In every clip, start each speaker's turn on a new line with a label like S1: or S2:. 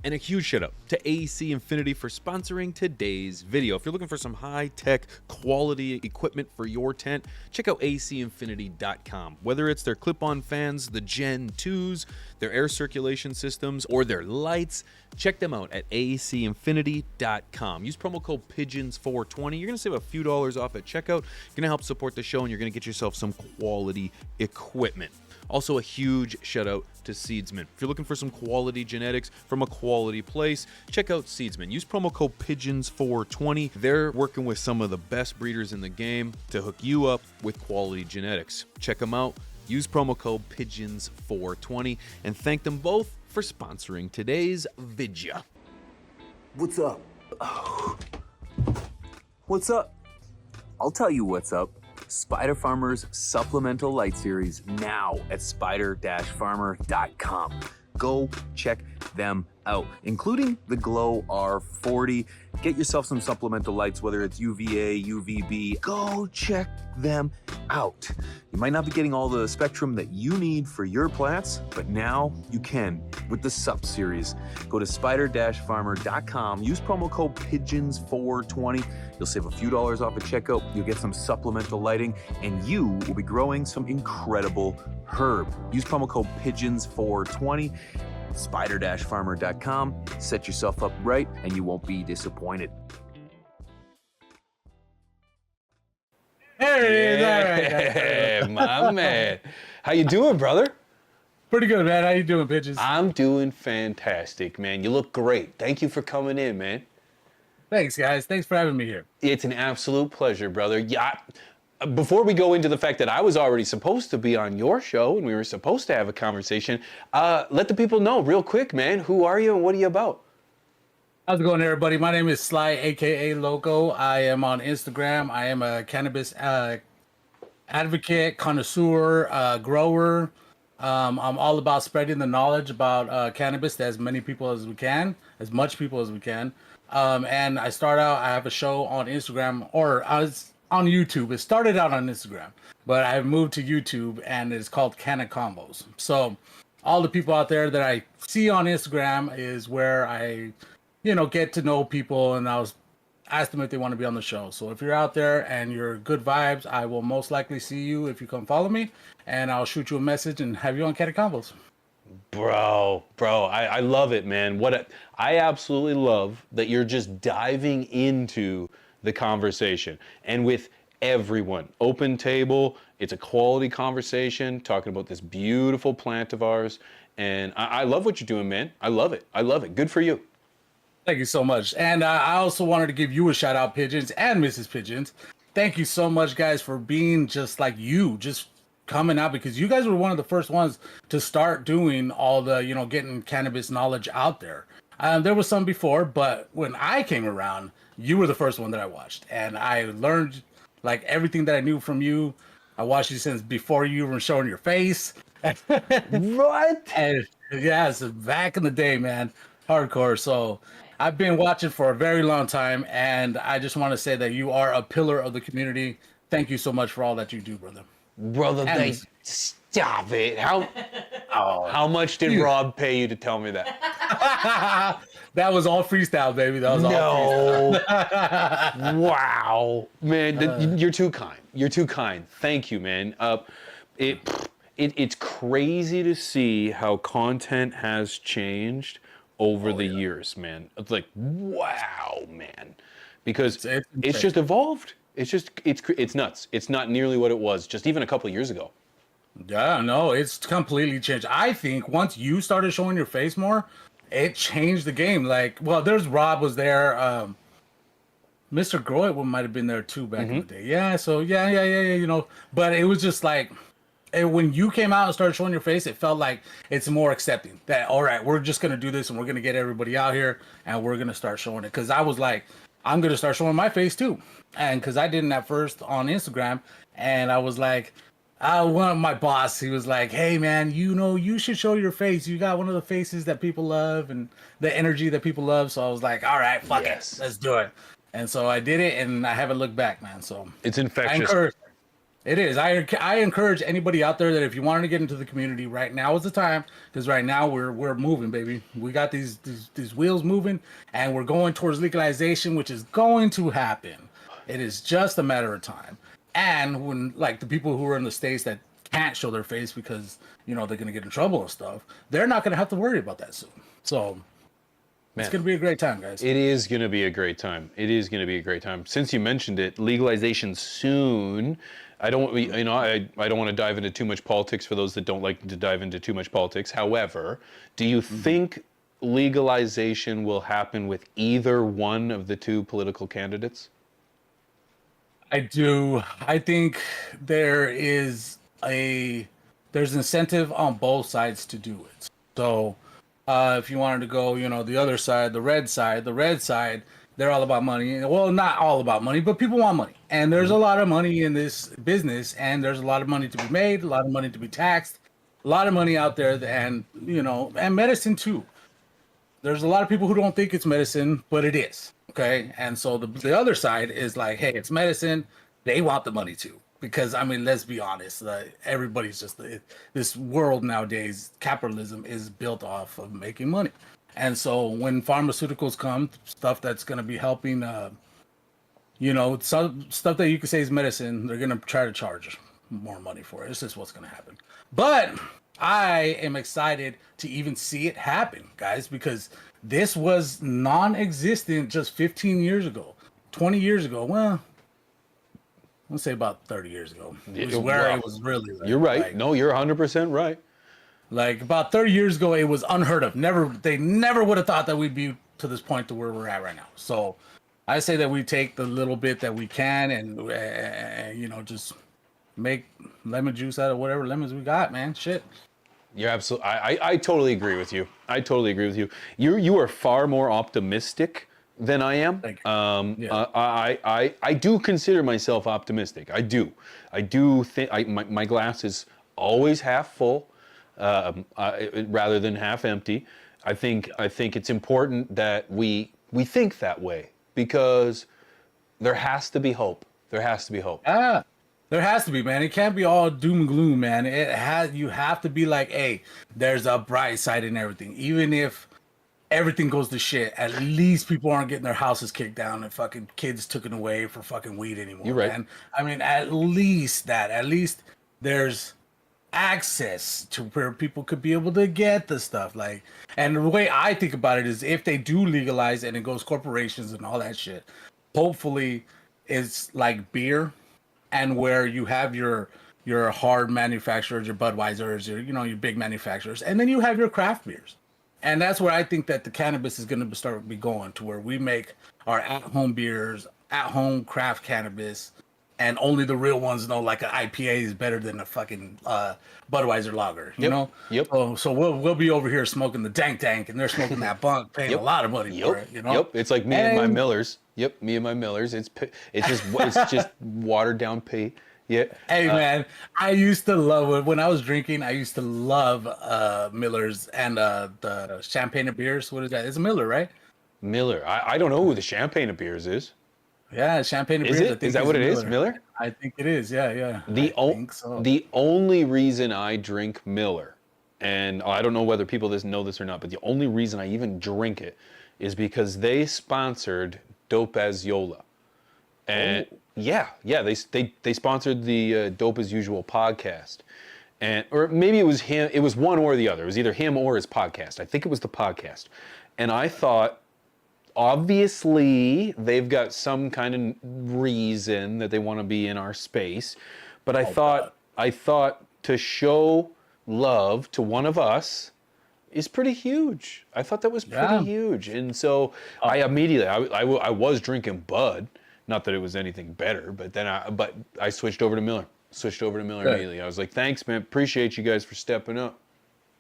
S1: And a huge shout out to AC Infinity for sponsoring today's video. If you're looking for some high-tech quality equipment for your tent, check out acinfinity.com. Whether it's their clip-on fans, the Gen 2s, their air circulation systems, or their lights, check them out at acinfinity.com. Use promo code PIGEONS420. You're going to save a few dollars off at checkout. You're going to help support the show, and you're going to get yourself some quality equipment. Also, a huge shout out to Seedsman. If you're looking for some quality genetics from a quality place, check out Seedsman. Use promo code PIGEONS420. They're working with some of the best breeders in the game to hook you up with quality genetics. Check them out. Use promo code PIGEONS420 and thank them both for sponsoring today's video.
S2: What's up? What's up? I'll tell you what's up. Spider Farmer's Supplemental Light Series now at spider-farmer.com. Go check them out, including the Glow R40. Get yourself some supplemental lights, whether it's UVA, UVB. Go check them out. You might not be getting all the spectrum that you need for your plants, but now you can with the Sup series. Go to spider-farmer.com. Use promo code PIGEONS420. You'll save a few dollars off at checkout. You'll get some supplemental lighting, and you will be growing some incredible herb. Use promo code PIGEONS420. spider-farmer.com. Set yourself up right, and you won't be disappointed.
S3: Hey, my man. How you doing, brother?
S4: Pretty good, man. How you doing, Pigeons?
S3: I'm doing fantastic, man. You look great. Thank you for coming in, man.
S4: Thanks, guys. Thanks for having me here.
S3: It's an absolute pleasure, brother. Yeah. Before we go into the fact that I was already supposed to be on your show and we were supposed to have a conversation, let the people know real quick, man. Who are you and what are you about?
S4: How's it going, everybody? My name is SLY, aka LOCO. I am on Instagram. I am a cannabis advocate, connoisseur, grower. I'm all about spreading the knowledge about cannabis to as many people as we can, as much people as we can. And I have a show on Instagram, or I was on YouTube. It started out on Instagram, but I moved to YouTube, and it's called Canna Combos. So all the people out there that I see on Instagram is where I, get to know people, and ask them if they want to be on the show. So if you're out there and you're good vibes, I will most likely see you if you come follow me, and I'll shoot you a message and have you on Canna Combos.
S3: Bro, I love it, man. I absolutely love that you're just diving into the conversation, and with everyone. Open table, it's a quality conversation, talking about this beautiful plant of ours, and I love what you're doing, man. I love it. Good for you.
S4: Thank you so much. And I also wanted to give you a shout out, Pigeons and Mrs. Pigeons. Thank you so much, guys, for being just like you, just coming out, because you guys were one of the first ones to start doing all the, getting cannabis knowledge out there. There was some before, but when I came around, you were the first one that I watched, and I learned like everything that I knew from you. I watched you since before you were showing your face.
S3: What?
S4: And yeah, so back in the day, man, hardcore. So I've been watching for a very long time, and I just want to say that you are a pillar of the community. Thank you so much for all that you do, brother.
S3: Brother, stop it. How much did Rob pay you to tell me that?
S4: That was all freestyle, baby. That was all freestyle.
S3: Wow. Man, you're too kind. You're too kind. Thank you, man. It's crazy to see how content has changed over the years, man. It's like, wow, man. Because it's just evolved. It's nuts. It's not nearly what it was just even a couple of years ago.
S4: Yeah, no, it's completely changed. I think once you started showing your face more, it changed the game. Like, well, there's Rob was there. Mr. Groit might have been there too back in the day. Yeah, so yeah. But it was just like, when you came out and started showing your face, it felt like it's more accepting that, all right, we're just going to do this and we're going to get everybody out here and we're going to start showing it. Because I was like, I'm going to start showing my face too. And because I didn't at first on Instagram, and I was like, one of my boss, he was like, hey man, you should show your face. You got one of the faces that people love and the energy that people love. So I was like, all right, fuck it, let's do it. And so I did it, and I haven't looked back, man. So
S3: it's infectious.
S4: It is. I encourage anybody out there that if you wanted to get into the community, right now is the time, because right now we're moving, baby. We got these wheels moving, and we're going towards legalization, which is going to happen. It is just a matter of time. And when like the people who are in the states that can't show their face because they're gonna get in trouble and stuff, they're not gonna have to worry about that soon. So it's gonna be a great time, guys.
S3: It is going to be a great time. It is going to be a great time. Since you mentioned it, legalization soon. I don't want to dive into too much politics for those that don't like to dive into too much politics. However, do you think legalization will happen with either one of the two political candidates?
S4: I do. I think there's incentive on both sides to do it. So if you wanted to go, the other side, the red side, they're all about money. Well, not all about money, but people want money. And there's a lot of money in this business, and there's a lot of money to be made, a lot of money to be taxed, a lot of money out there, and medicine too. There's a lot of people who don't think it's medicine, but it is. Okay. And so the other side is like, hey, it's medicine. They want the money too. Because, I mean, let's be honest, everybody's just, this world nowadays, capitalism is built off of making money. And so when pharmaceuticals come, stuff that's going to be helping, some stuff that you could say is medicine, they're going to try to charge more money for it. It's just what's going to happen. But I am excited to even see it happen, guys, because this was non-existent just 15 years ago, 20 years ago. Well, let's say about 30 years ago. It was really.
S3: You're right. No, you're 100% right.
S4: Like about 30 years ago, it was unheard of. They never would have thought that we'd be to this point to where we're at right now. So I say that we take the little bit that we can and just make lemon juice out of whatever lemons we got, man. Shit.
S3: You're absolutely. I totally agree with you. You are far more optimistic than I am. I do consider myself optimistic. I do think my glass is always half full, rather than half empty. I think it's important that we think that way because there has to be hope. There has to be hope.
S4: There has to be, man. It can't be all doom and gloom, man. You have to be like, hey, there's a bright side in everything. Even if everything goes to shit, at least people aren't getting their houses kicked down and fucking kids taken away for fucking weed anymore.
S3: You're right.
S4: Man. I mean, at least there's access to where people could be able to get the stuff. Like, and the way I think about it is if they do legalize and it goes corporations and all that shit, hopefully it's like beer, and where you have your hard manufacturers, your Budweisers, your big manufacturers, and then you have your craft beers. And that's where I think that the cannabis is going to start going to, where we make our at-home beers, at-home craft cannabis, and only the real ones know like an IPA is better than a fucking Budweiser lager, you know?
S3: Yep.
S4: So we'll be over here smoking the dank, and they're smoking that bunk, paying a lot of money for it, you know?
S3: Yep. It's like me and my Millers. Yep, me and my Millers. It's just watered down pee. Yeah.
S4: Hey man, I used to love it when I was drinking. I used to love Millers and the champagne of beers. What is that? It's a Miller, right?
S3: Miller. I don't know who the champagne of beers is.
S4: Yeah, champagne of
S3: Is
S4: beers.
S3: it? Is that what it is? Miller?
S4: I think it is. Yeah.
S3: The only reason I drink Miller, and I don't know whether people know this or not, but the only reason I even drink it is because they sponsored Dope as Yola. And they sponsored the Dope as Usual podcast. Or maybe it was him, it was one or the other. It was either him or his podcast. I think it was the podcast. And I thought, obviously, they've got some kind of reason that they want to be in our space. But I thought to show love to one of us is pretty huge. I thought that was pretty huge. And so I immediately, I was drinking Bud. Not that it was anything better, but then I switched over to Miller. Immediately. I was like, thanks, man. Appreciate you guys for stepping up.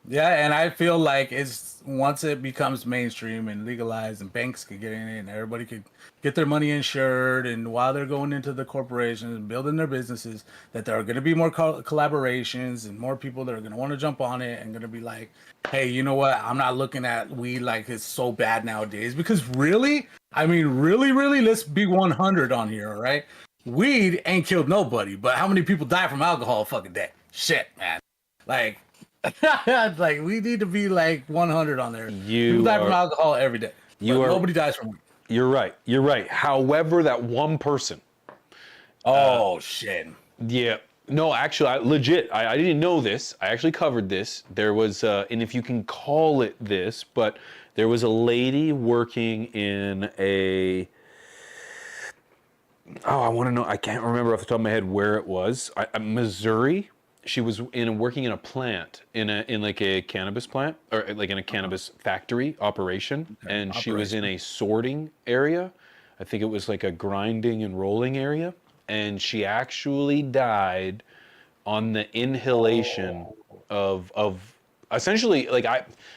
S4: Yeah, and I feel like it's once it becomes mainstream and legalized and banks could get in it and everybody could get their money insured, and while they're going into the corporations and building their businesses, that there are going to be more collaborations and more people that are going to want to jump on it and going to be like, hey, you know what? I'm not looking at weed like it's so bad nowadays, because really, let's be 100 on here, all right? weed ain't killed nobody, but how many people die from alcohol a fucking day? Shit, man. Like, like we need to be like 100 on there. People die from alcohol every day. Nobody dies from weed.
S3: You're right. You're right. However, that one person.
S4: Oh shit.
S3: Yeah. No, actually, I didn't know this. I actually covered this. There was, and if you can call it this, but there was a lady working in a. Oh, I want to know. I can't remember off the top of my head where it was. Missouri. She was working in a plant in like a cannabis plant or like in a cannabis factory operation, and she was in a sorting area. I think it was like a grinding and rolling area, and she actually died on the inhalation of essentially, like,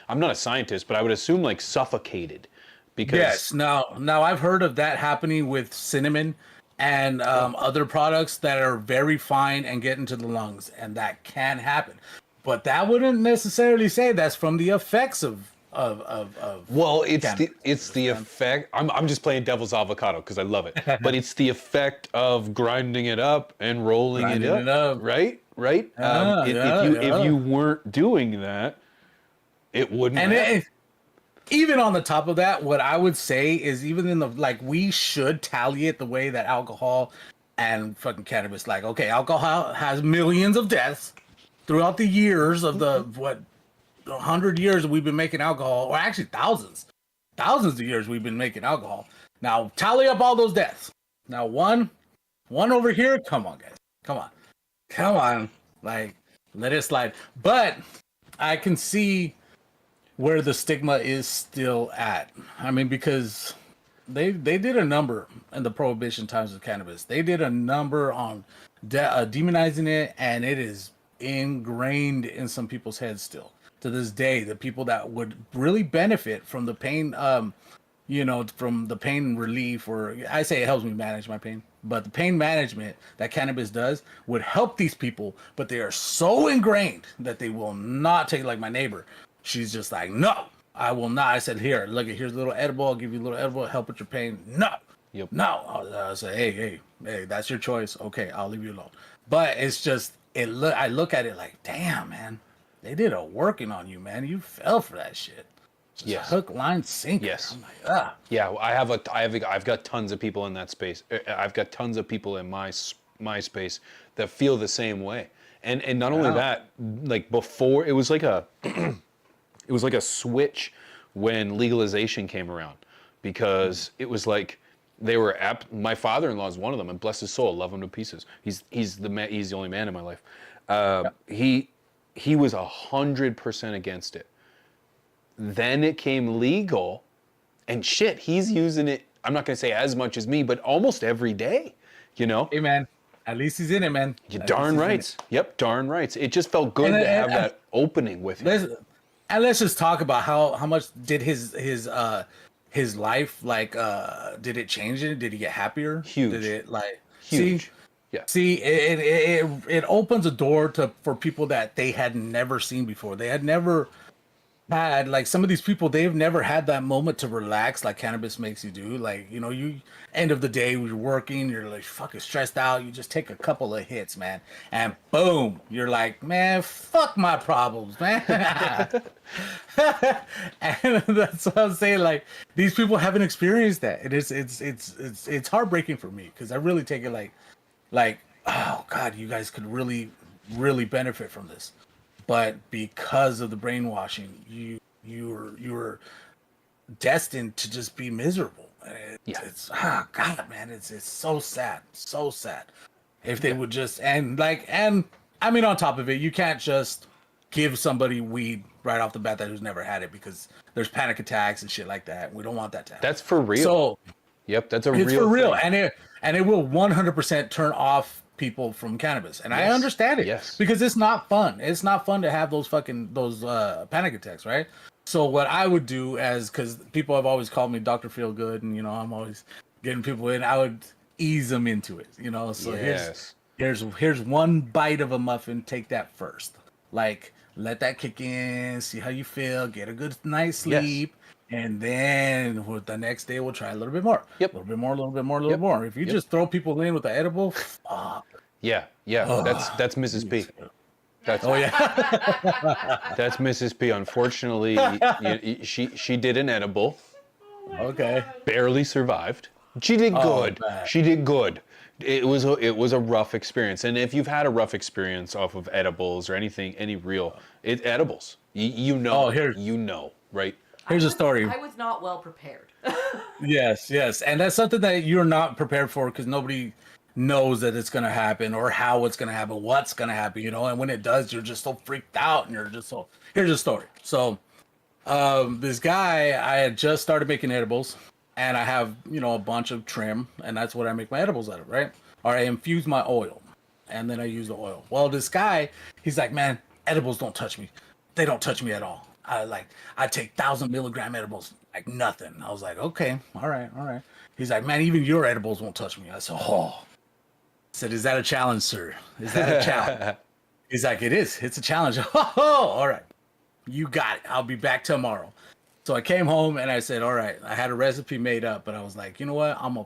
S3: I'm not a scientist, but I would assume like suffocated because
S4: yes. Now I've heard of that happening with cinnamon and other products that are very fine and get into the lungs, and that can happen. But that wouldn't necessarily say that's from the effects of
S3: well, it's
S4: cannabis.
S3: the effect. I'm just playing devil's avocado because I love it, but it's the effect of grinding it up and rolling it up, right? If you weren't doing that, it wouldn't.
S4: And even on the top of that, what I would say is even in the like we should tally it the way that alcohol and fucking cannabis. Like, okay, alcohol has millions of deaths throughout the years of the 100 years that we've been making alcohol, or actually thousands of years we've been making alcohol. Now tally up all those deaths. Now one over here. Come on, guys. Come on. Like, let it slide. But I can see where the stigma is still at. I mean, because they did a number in the prohibition times of cannabis. They did a number on demonizing it, and it is ingrained in some people's heads still to this day. The people that would really benefit from the pain, from the pain relief, or I say it helps me manage my pain, but the pain management that cannabis does would help these people, but they are so ingrained that they will not take it. Like my neighbor. She's just like, no, I will not. I said, here, look, here's a little edible. I'll give you a little edible, help with your pain. No, no. I say, hey, that's your choice. Okay, I'll leave you alone. But it's just, I look at it like, damn, man, they did a working on you, man. You fell for that shit. Just hook, line, sinker.
S3: Yes.
S4: I'm like, ah.
S3: Yeah, I've got tons of people in that space. I've got tons of people in my space that feel the same way. And not only that, like before, it was like a it was like a switch when legalization came around, because it was like they were my father-in-law is one of them, and bless his soul, love him to pieces. He's the only man in my life. He was 100% against it. Then it came legal, and shit, he's using it. I'm not gonna say as much as me, but almost every day. You know.
S4: Hey man, at least he's in it, man.
S3: You're darn right. Yep, darn right. It just felt good to have that opening with him.
S4: And let's just talk about how much did his life, like, did it change it? Did he get happier?
S3: Huge.
S4: Did it like
S3: huge?
S4: See, it opens a door for people that they had never seen before. They had never had, like, some of these people, they've never had that moment to relax like cannabis makes you do. Like, you end of the day, you're working, you're like fucking stressed out, you just take a couple of hits, man, and boom, you're like, man, fuck my problems, man. And that's what I'm saying. Like, these people haven't experienced that. It's heartbreaking for me, because I really take it like, oh god, you guys could really benefit from this. But because of the brainwashing, you were destined to just be miserable. It's god, man, it's so sad, so sad. If they would just and I mean, on top of it, you can't just give somebody weed right off the bat who's never had it, because there's panic attacks and shit like that. We don't want that to happen.
S3: That's for real.
S4: So,
S3: yep, that's a
S4: it's
S3: real
S4: for real,
S3: thing.
S4: and it will 100% turn off people from cannabis, and I understand it, because it's not fun. It's not fun to have those panic attacks, right? So what I would do, because people have always called me Dr. Feel Good, and I'm always getting people in, I would ease them into it, So here's one bite of a muffin. Take that first, like, let that kick in, see how you feel, get a good night's sleep, And then with the next day, we'll try a little bit more.
S3: Yep.
S4: A little bit more, a little bit more, a little
S3: Yep.
S4: more. If you
S3: Yep.
S4: just throw people in with the edible, fuck.
S3: Yeah. That's Mrs. P. That's
S4: Oh, yeah.
S3: that's Mrs. P. Unfortunately, she did an edible,
S4: Okay.
S3: barely survived. She did good.
S4: man.
S3: She did good. It was a rough experience, and if you've had a rough experience off of edibles or anything, any real edibles, you know, you know, right?
S4: Here's a story.
S5: I was not well prepared.
S4: Yes, yes. And that's something that you're not prepared for because nobody knows that it's going to happen or how it's going to happen, what's going to happen, you know? And when it does, you're just so freaked out and you're just so. Here's a story. So, this guy, I had just started making edibles and I have, you know, a bunch of trim and that's what I make my edibles out of, right? Or I infuse my oil and then I use the oil. Well, this guy, he's like, man, edibles don't touch me. They don't touch me at all. I take 1,000 milligram edibles, like nothing. I was like, okay, all right. He's like, man, even your edibles won't touch me. I said, oh. I said, is that a challenge, sir? Is that a challenge? He's like, it is. It's a challenge. Oh, all right. You got it. I'll be back tomorrow. So I came home and I said, all right, I had a recipe made up, but I was like, you know what? I'm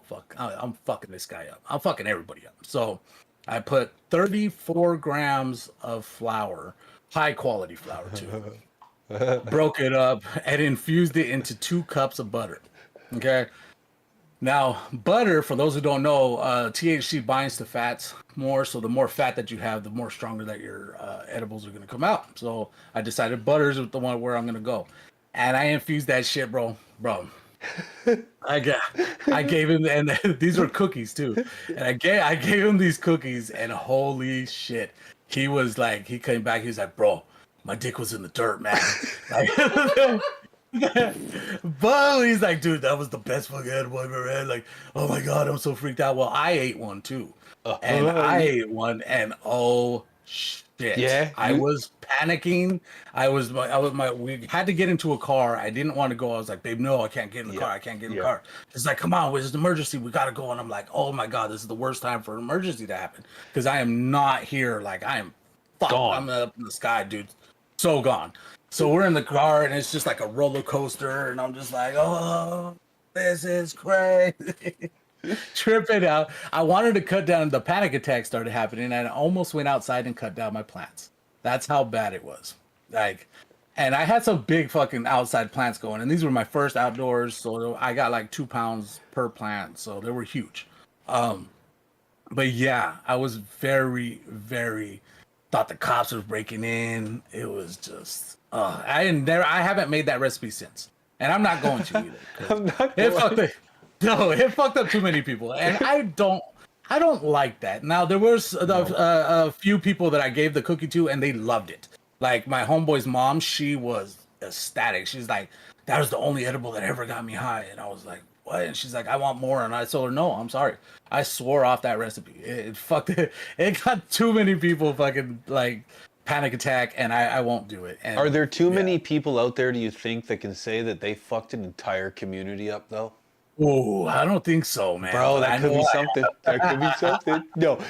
S4: fucking this guy up. I'm fucking everybody up. So I put 34 grams of flour, high quality flour too. Broke it up and infused it into 2 cups of butter. Okay. Now, butter, for those who don't know, THC binds to fats more. So the more fat that you have, the more stronger that your edibles are going to come out. So I decided butter is the one where I'm going to go. And I infused that shit, bro. I gave him, and these were cookies too. And I gave him these cookies, and holy shit, he was like, he came back, he was like, bro, my dick was in the dirt, man. Like, but he's like, dude, that was the best fucking edible I've ever had. Like, oh my god, I'm so freaked out. Well, I ate one too, and I ate one, and oh shit,
S3: Yeah,
S4: I was panicking. We had to get into a car. I didn't want to go. I was like, babe, no, I can't get in the car. I can't get in the car. It's like, come on, it's an emergency. We gotta go. And I'm like, oh my god, this is the worst time for an emergency to happen because I am not here. Like, I am fucked. I'm up in the sky, dude. So gone. So we're in the car and it's just like a roller coaster, and I'm just like, oh, this is crazy. Tripping out. I wanted to cut down. The panic attack started happening, and I almost went outside and cut down my plants. That's how bad it was. Like, and I had some big fucking outside plants going, and these were my first outdoors, so I got like 2 pounds per plant, so they were huge. But yeah, I was very, very thought the cops were breaking in. It was just, I haven't made that recipe since, and I'm not going to either. It fucked up too many people, and I don't like that. Now there was a few people that I gave the cookie to, and they loved it. Like my homeboy's mom, she was ecstatic. She's like, that was the only edible that ever got me high, and I was like, what? And she's like, I want more, and I told her, no, I'm sorry, I swore off that recipe. It fucked it. It got too many people fucking like panic attack, and I won't do it. And,
S3: are there too many people out there, do you think, that can say that they fucked an entire community up though?
S4: Oh, I don't think so, man.
S3: Bro, that could be something. That could be something. No,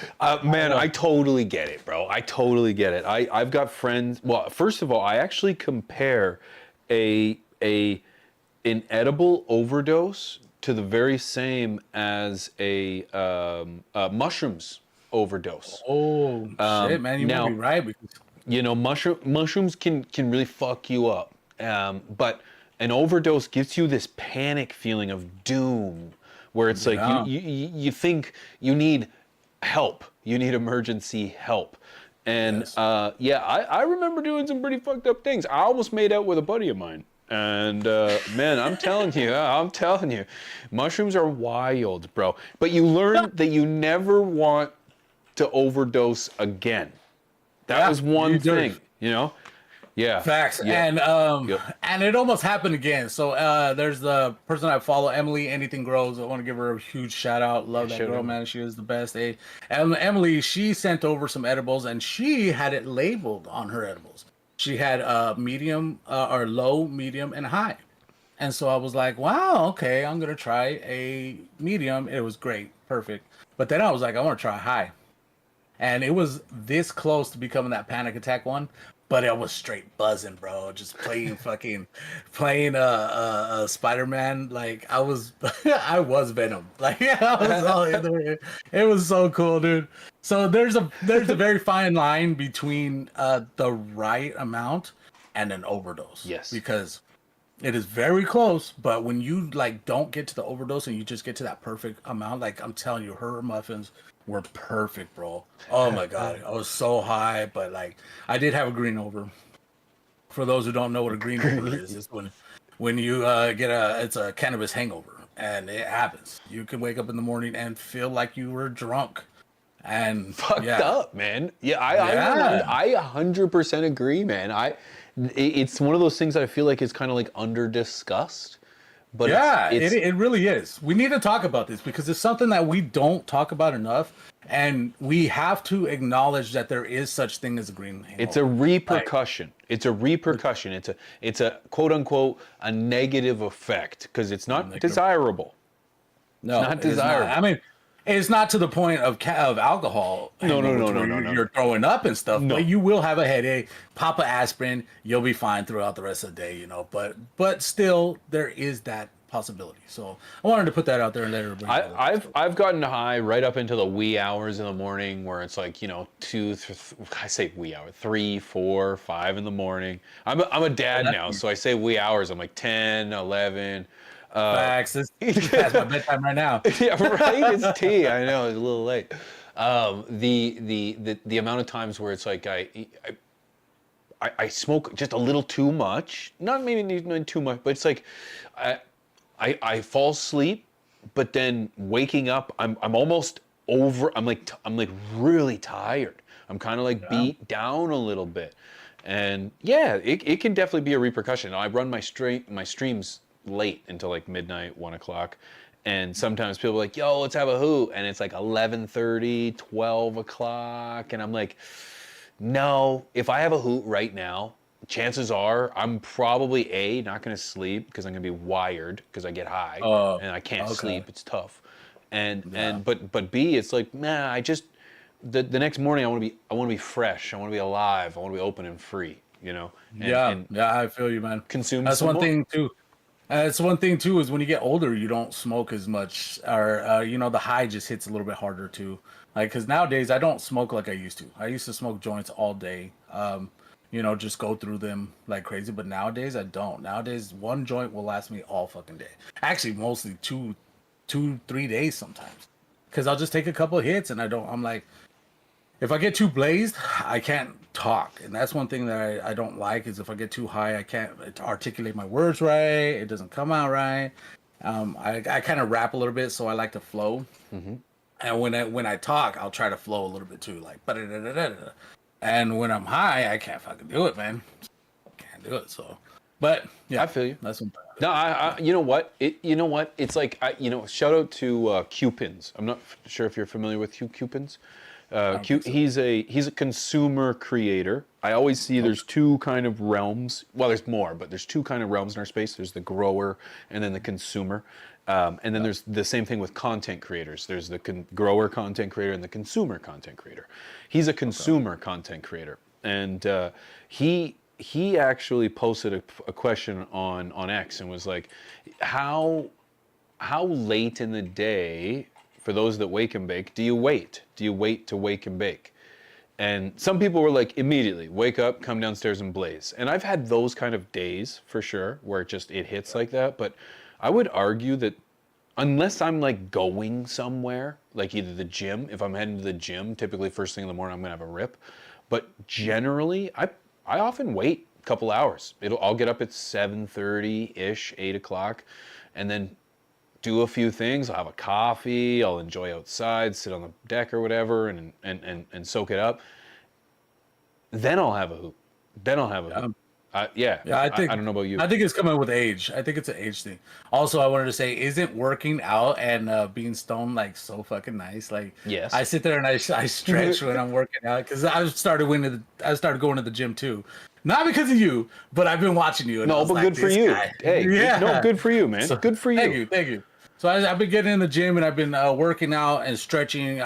S3: man, I totally get it, bro. I totally get it. I've got friends. Well, first of all, I actually compare an edible overdose to the very same as a mushrooms overdose.
S4: Oh shit, man, you
S3: now,
S4: might be right because
S3: you know, mushrooms can really fuck you up, but an overdose gives you this panic feeling of doom, where it's like you think you need help, you need emergency help, and I remember doing some pretty fucked up things. I almost made out with a buddy of mine, and man, I'm telling you, mushrooms are wild, bro. But you learn that you never want to overdose again. That was one thing, you know. Yeah.
S4: Facts. And and it almost happened again. So there's the person I follow, Emily Anything Grows. I want to give her a huge shout out. Love that girl, man. She is the best. And Emily, she sent over some edibles, and she had it labeled on her edibles. She had medium or low, medium, and high. And so I was like, wow, okay, I'm gonna try a medium. It was great, perfect. But then I was like, I want to try high. And it was this close to becoming that panic attack one. but I was straight buzzing, bro. Just playing Spider-Man. Like I was, I was Venom. Like I was all in there. It was so cool, dude. So there's a very fine line between the right amount and an overdose.
S3: Yes.
S4: Because it is very close, but when you like don't get to the overdose and you just get to that perfect amount, like I'm telling you, her muffins were perfect, bro. Oh my god, I was so high, but like I did have a green over. For those who don't know what a green over is, it's when you it's a cannabis hangover, and it happens. You can wake up in the morning and feel like you were drunk, and
S3: Fucked up, man. Yeah, I 100% agree, man. It's one of those things that I feel like is kind of like under discussed. But
S4: yeah, it really is. We need to talk about this because it's something that we don't talk about enough, and we have to acknowledge that there is such thing as a green hangover.
S3: It's a repercussion. It's a repercussion. It's a quote unquote a negative effect because it's not desirable.
S4: No,
S3: it's not desirable.
S4: I mean, it's not to the point of alcohol.
S3: No.
S4: You're throwing up and stuff, but you will have a headache. Pop a aspirin, you'll be fine throughout the rest of the day, you know. But still, there is that possibility. So I wanted to put that out there and let everybody know.
S3: I've gotten high right up into the wee hours in the morning where it's like, you know, I say wee hour, 3, 4, 5 in the morning. I'm a dad now, so I say wee hours. I'm like 10, 11.
S4: Facts. It's past my bedtime right now.
S3: Yeah, right. It's tea. I know it's a little late. The amount of times where it's like I smoke just a little too much. Not maybe too much, but it's like I fall asleep, but then waking up, I'm almost over. I'm like really tired. I'm kind of like beat down a little bit, and yeah, it can definitely be a repercussion. I run my streams late until like midnight, 1 o'clock, and sometimes people are like, yo, let's have a hoot, and it's like 11:30, 12 o'clock, and I'm like, no, if I have a hoot right now, chances are I'm probably not going to sleep because I'm going to be wired because I get high and I can't sleep. It's tough. But B, it's like, man, I just the next morning I want to be fresh. I want to be alive. I want to be open and free, you know? And
S4: I feel you, man.
S3: Consume
S4: That's
S3: some
S4: one
S3: more.
S4: thing too. It's one thing too is when you get older, you don't smoke as much, or you know, the high just hits a little bit harder too. Like, because nowadays I don't smoke like I used to. I used to smoke joints all day, you know, just go through them like crazy. But nowadays I don't. Nowadays one joint will last me all fucking day. Actually, mostly 3 days sometimes, because I'll just take a couple of hits and I'm like, if I get too blazed, I can't talk. And that's one thing that I don't like is if I get too high, I can't articulate my words right. It doesn't come out right. I kind of rap a little bit, so I like to flow. Mm-hmm. And when I talk, I'll try to flow a little bit too, like ba-da-da-da-da-da. And when I'm high, I can't fucking do it, man. Can't do it. So, but yeah,
S3: I feel you.
S4: That's one.
S3: No, you know what? It's like, shout out to Q-Pins. I'm not sure if you're familiar with Q-Pins. He's a consumer creator. I always see there's two kind of realms. Well, there's more, but there's two kind of realms in our space. There's the grower and then the consumer. And then there's the same thing with content creators. There's the grower content creator and the consumer content creator. He's a consumer content creator. And he actually posted a question on X and was like, how late in the day, for those that wake and bake, do you wait? Do you wait to wake and bake? And some people were like, immediately, wake up, come downstairs and blaze. And I've had those kind of days for sure, where it hits like that. But I would argue that unless I'm like going somewhere, like either the gym, if I'm heading to the gym, typically first thing in the morning, I'm gonna have a rip. But generally, I often wait a couple hours. I'll get up at 7:30-ish, 8 o'clock, and then do a few things. I'll have a coffee, I'll enjoy outside, sit on the deck or whatever, and soak it up. Then I'll have a hoop. Hoop. I don't know about you.
S4: I think it's coming with age. I think it's an age thing. Also, I wanted to say, isn't working out and being stoned like so fucking nice? Like,
S3: yes.
S4: I sit there and I stretch when I'm working out because I started going to the gym too. Not because of you, but I've been watching you. And
S3: no, but
S4: like,
S3: good for you.
S4: Guy.
S3: Hey,
S4: yeah.
S3: No, good for you, man.
S4: So,
S3: good for you.
S4: Thank you. So I've been getting in the gym and I've been working out and stretching.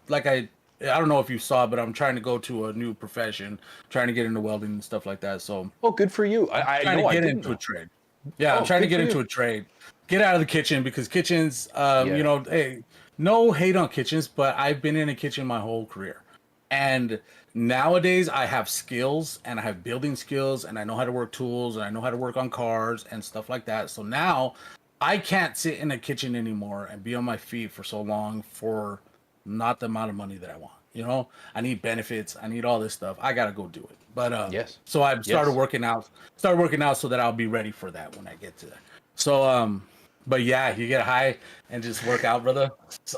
S4: Like I I don't know if you saw, but I'm trying to go to a new profession, trying to get into welding and stuff like that. So
S3: Oh, good for you. I
S4: trying
S3: know
S4: to
S3: I
S4: get
S3: didn't
S4: into
S3: know.
S4: a trade. Yeah, I'm
S3: Oh,
S4: trying to
S3: good
S4: get
S3: for
S4: into
S3: you.
S4: a trade. Get out of the kitchen because kitchens,
S3: Yeah.
S4: you know, hey, no hate on kitchens, but I've been in a kitchen my whole career. And nowadays I have skills and I have building skills and I know how to work tools and I know how to work on cars and stuff like that. So now I can't sit in a kitchen anymore and be on my feet for so long for not the amount of money that I want. You know, I need benefits, I need all this stuff. I gotta go do it. But
S3: Yes.
S4: so I've
S3: Yes.
S4: started working out so that I'll be ready for that when I get to that. So but yeah, you get high and just work out, brother.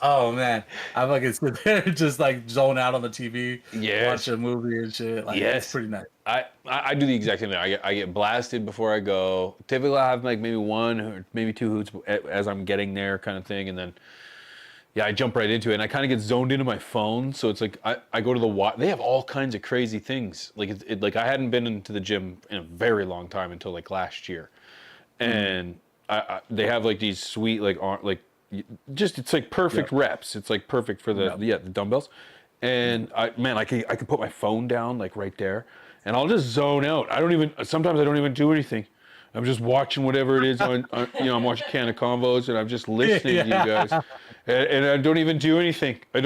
S4: Oh man, I fucking sit there just like zone out on the TV, watch
S3: Yes.
S4: a movie and shit. Like it's
S3: Yes.
S4: pretty nice.
S3: I do the exact same thing. I get blasted before I go. Typically, I have like maybe one or maybe two hoots as I'm getting there, kind of thing, and then yeah, I jump right into it, and I kind of get zoned into my phone. So it's like I go to the They have all kinds of crazy things. Like like I hadn't been into the gym in a very long time until like last year, and they have like these sweet just it's like perfect reps. It's like perfect for the dumbbells, and I could put my phone down like right there, and I'll just zone out. Sometimes I don't even do anything. I'm just watching whatever it is I'm watching Can of Convos and I'm just listening to you guys. And I don't even do anything. But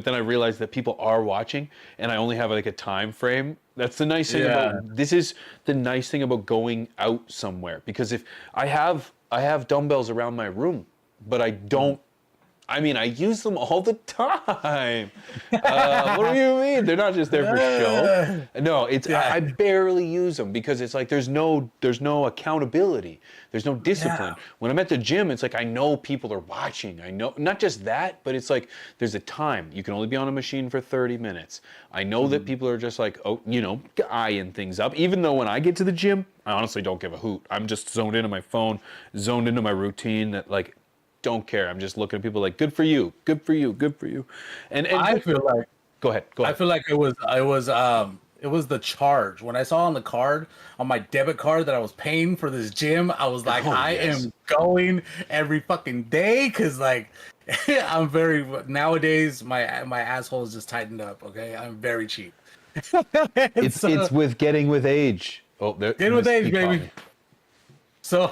S3: then I realize that people are watching and I only have like a time frame. That's the nice thing this is the nice thing about going out somewhere. Because if I have dumbbells around my room, but I don't, I mean, I use them all the time. What do you mean? They're not just there for show. No, I barely use them because it's like there's no accountability. There's no discipline.
S4: Yeah.
S3: When I'm at the gym, it's like I know people are watching. I know not just that, but it's like there's a time. You can only be on a machine for 30 minutes. I know that people are just like, eyeing things up. Even though when I get to the gym, I honestly don't give a hoot. I'm just zoned into my phone, zoned into my routine that like don't care. I'm just looking at people like, good for you, good for you, good for you. And
S4: I feel like
S3: go ahead.
S4: I feel like it was the charge. When I saw on the card, on my debit card that I was paying for this gym, I was like, I am going every fucking day because like I'm very nowadays my asshole is just tightened up. Okay, I'm very cheap.
S3: It's with getting with age. Oh,
S4: getting with age, baby. So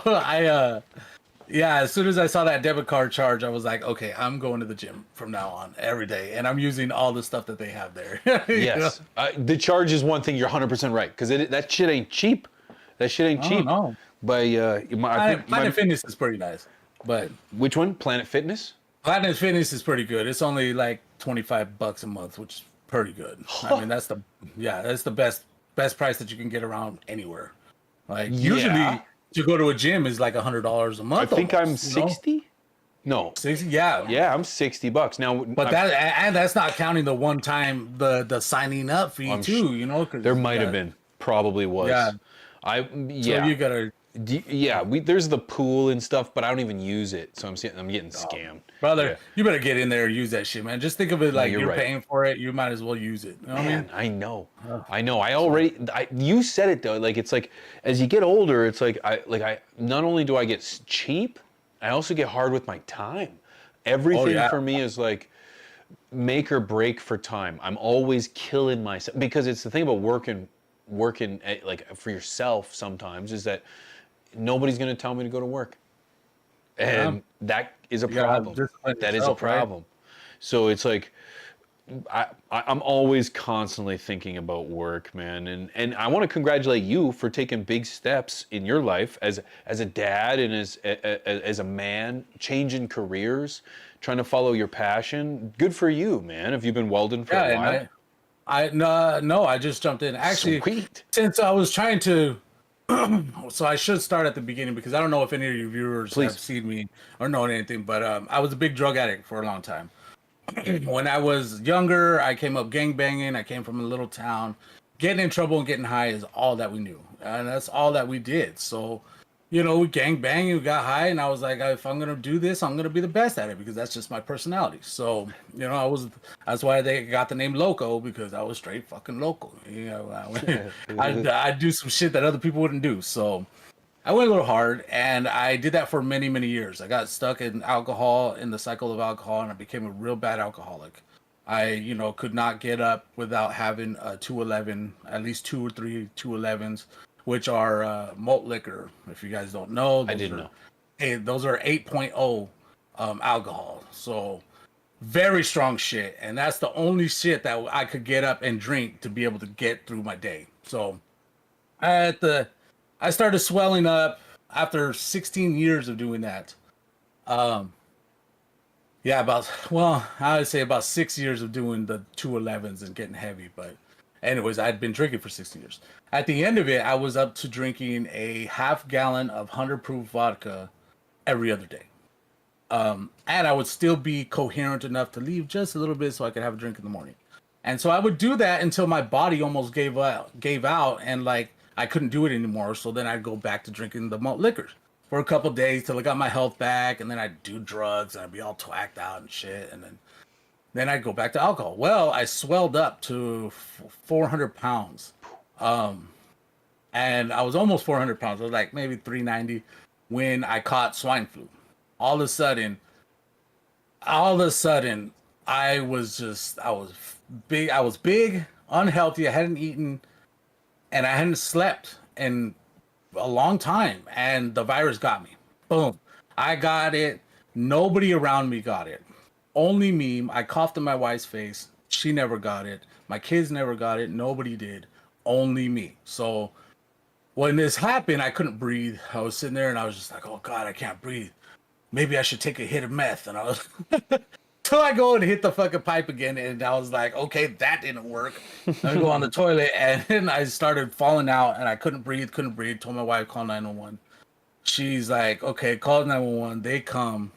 S4: yeah, as soon as I saw that debit card charge, I was like, okay, I'm going to the gym from now on every day, and I'm using all the stuff that they have there.
S3: Yes, the charge is one thing. You're 100% right because that shit ain't cheap. That shit ain't cheap.
S4: No.
S3: But I think
S4: Planet Fitness is pretty nice, but
S3: which one? Planet Fitness.
S4: Planet Fitness is pretty good. It's only like $25 a month, which is pretty good. I mean, that's the best price that you can get around anywhere. Like usually to go to a gym is like $100 a month.
S3: I think
S4: almost,
S3: I'm 60. No.
S4: 60, yeah.
S3: Yeah, I'm $60 now.
S4: But that's not counting the one time the signing up fee too. You know, 'cause
S3: there might have been, probably was.
S4: Yeah.
S3: So
S4: you gotta.
S3: There's the pool and stuff, but I don't even use it, so I'm getting scammed.
S4: Brother,
S3: Yeah.
S4: you better get in there and use that shit, man. Just think of it like
S3: you're
S4: you're
S3: right.
S4: paying for it. You might as well use it. You know what I mean?
S3: Man, I know. You said it though. Like it's like as you get older, it's like I not only do I get cheap, I also get hard with my time. Everything for me is like make or break for time. I'm always killing myself because it's the thing about working like for yourself sometimes is that nobody's going to tell me to go to work. And that is a problem. That is a problem. Right? So it's like I'm always constantly thinking about work, man. And I want to congratulate you for taking big steps in your life as a dad and as a man, changing careers, trying to follow your passion. Good for you, man. Have you been welding for a while?
S4: No, I just jumped in. Actually,
S3: sweet.
S4: Since I was trying to so I should start at the beginning because I don't know if any of your viewers have seen me or know anything, but I was a big drug addict for a long time. When I was younger, I came up gangbanging. I came from a little town. Getting in trouble and getting high is all that we knew. And that's all that we did. So, we gangbang, we got high, and I was like, if I'm going to do this, I'm going to be the best at it because that's just my personality. So, that's why they got the name LOCO because I was straight fucking local. I'd do some shit that other people wouldn't do. So I went a little hard, and I did that for many, many years. I got stuck in alcohol, in the cycle of alcohol, and I became a real bad alcoholic. I could not get up without having a 211, at least 2 or 3 211s, which are malt liquor. If you guys don't know,
S3: I didn't know.
S4: Those are 8.0 alcohol. So very strong shit. And that's the only shit that I could get up and drink to be able to get through my day. So I started swelling up after 16 years of doing that. Yeah, I would say about 6 years of doing the 211s and getting heavy. But anyways, I'd been drinking for 16 years. At the end of it, I was up to drinking a half gallon of 100 proof vodka every other day. And I would still be coherent enough to leave just a little bit so I could have a drink in the morning. And so I would do that until my body almost gave out, and like I couldn't do it anymore. So then I'd go back to drinking the malt liquors for a couple days till I got my health back, and then I'd do drugs and I'd be all twacked out and shit, and then I'd go back to alcohol. Well, I swelled up to 400 pounds, and I was almost 400 pounds. I was like maybe 390 when I caught swine flu. All of a sudden, I was big, unhealthy. I hadn't eaten, and I hadn't slept in a long time, and the virus got me. Boom. I got it. Nobody around me got it. Only me. I coughed in my wife's face. She never got it. My kids never got it. Nobody did. Only me. So when this happened, I couldn't breathe. I was sitting there and I was just like, oh God, I can't breathe. Maybe I should take a hit of meth. And I was so I go and hit the fucking pipe again, and I was like, okay, that didn't work. I go on the toilet, and then I started falling out, and I couldn't breathe. Told my wife, call 911. She's like, okay, call 911. They come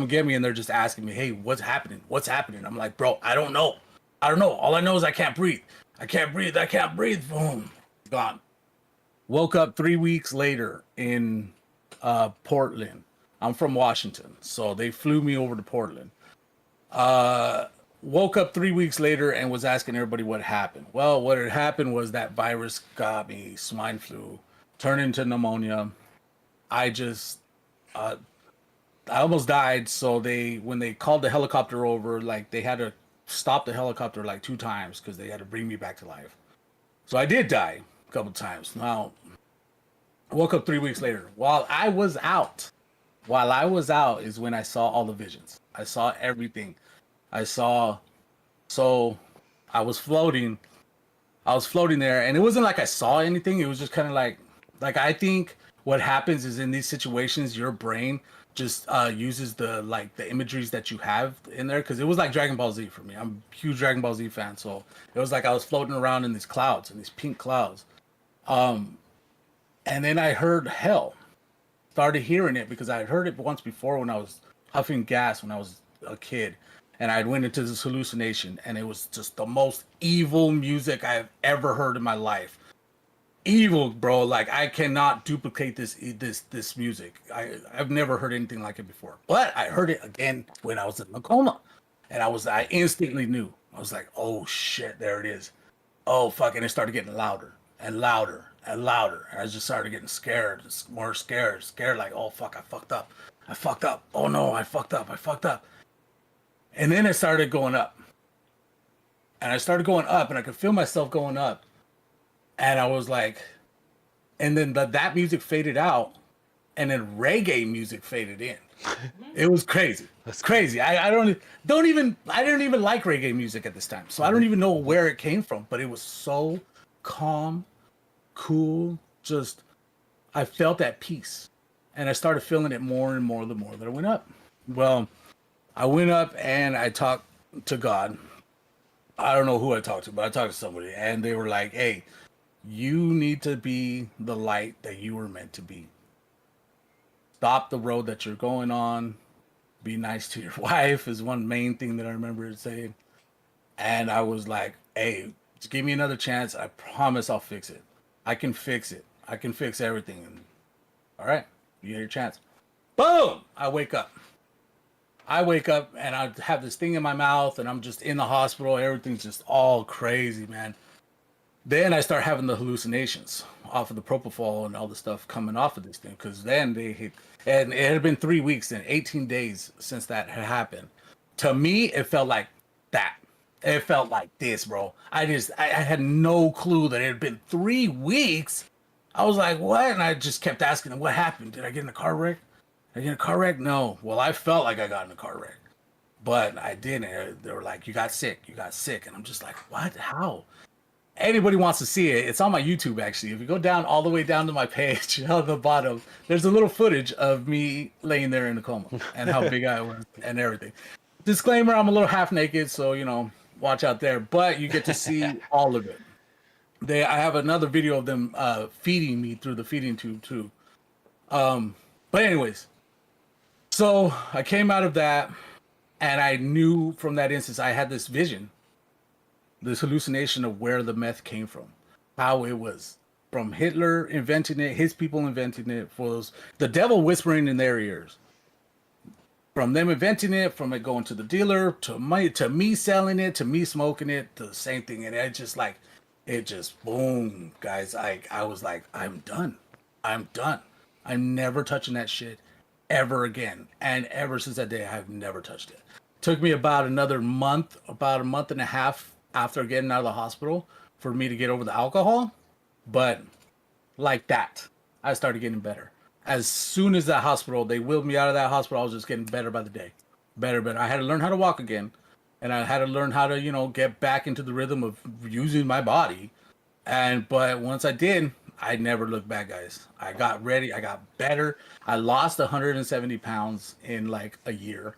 S4: get me, and they're just asking me, hey, what's happening? I'm like, bro, I don't know. All I know is I can't breathe. I can't breathe. Boom, gone. Woke up 3 weeks later in Portland. I'm from Washington, so they flew me over to Portland. Woke up 3 weeks later and was asking everybody what happened. Well, what had happened was that virus got me, swine flu, turned into pneumonia. I almost died. So when they called the helicopter over, like they had to stop the helicopter like 2 times because they had to bring me back to life. So I did die a couple times. Now, I woke up 3 weeks later. While I was out is when I saw all the visions. I saw everything. So I was floating there, and it wasn't like I saw anything. It was just kind of like I think what happens is in these situations, your brain just uses the imageries that you have in there, because it was like Dragon Ball Z for me. I'm a huge Dragon Ball Z fan, so it was like I was floating around in these clouds, in these pink clouds. And then I heard hell. Started hearing it because I had heard it once before when I was huffing gas when I was a kid, and I went into this hallucination, and it was just the most evil music I've ever heard in my life. Evil, bro. Like I cannot duplicate this music. I've never heard anything like it before. But I heard it again when I was in a coma, and I instantly knew. I was like, oh shit, there it is. Oh fuck, and it started getting louder and louder and louder, and I just started getting scared, more scared, like, oh fuck, I fucked up, oh no, I fucked up, and then it started going up, and I could feel myself going up, and I was like, and then that music faded out, and then reggae music faded in. It was crazy. That's crazy. I didn't even like reggae music at this time, so I don't even know where it came from, but it was so calm, cool, just I felt at peace, and I started feeling it more and more the more that I went up. Well, I went up and I talked to God. I don't know who I talked to, but I talked to somebody, and they were like, hey, you need to be the light that you were meant to be. Stop the road that you're going on. Be nice to your wife is one main thing that I remember it saying. And I was like, hey, just give me another chance. I promise I'll fix it. I can fix it. I can fix everything. And, all right, you get your chance. Boom! I wake up and I have this thing in my mouth, and I'm just in the hospital. Everything's just all crazy, man. Then I start having the hallucinations off of the propofol and all the stuff coming off of this thing, because then and it had been 3 weeks and 18 days since that had happened. To me, it felt like that. It felt like this, bro. I had no clue that it had been 3 weeks. I was like, what? And I just kept asking them, what happened? Did I get in a car wreck? Did I get in a car wreck? No. Well, I felt like I got in a car wreck, but I didn't. They were like, you got sick. You got sick. And I'm just like, what? How? Anybody wants to see it, it's on my YouTube, actually. If you go down all the way down to my page on the bottom, there's a little footage of me laying there in a coma and how big I was and everything. Disclaimer, I'm a little half naked, so, you know, watch out there. But you get to see all of it. I have another video of them feeding me through the feeding tube, too. But anyways, so I came out of that, and I knew from that instance I had this vision, this hallucination of where the meth came from, how it was from Hitler inventing it, his people inventing it, for those, the devil whispering in their ears, from them inventing it, from it going to the dealer, to me selling it, to me smoking it, to the same thing. And it just boom, guys. I was like, I'm done. I'm never touching that shit ever again. And ever since that day, I've never touched it. Took me about a month and a half after getting out of the hospital for me to get over the alcohol. But like that, I started getting better. As soon as that hospital, they wheeled me out of that hospital, I was just getting better by the day. Better. I had to learn how to walk again. And I had to learn how to, get back into the rhythm of using my body. But once I did, I never looked back, guys. I got ready. I got better. I lost 170 pounds in like a year.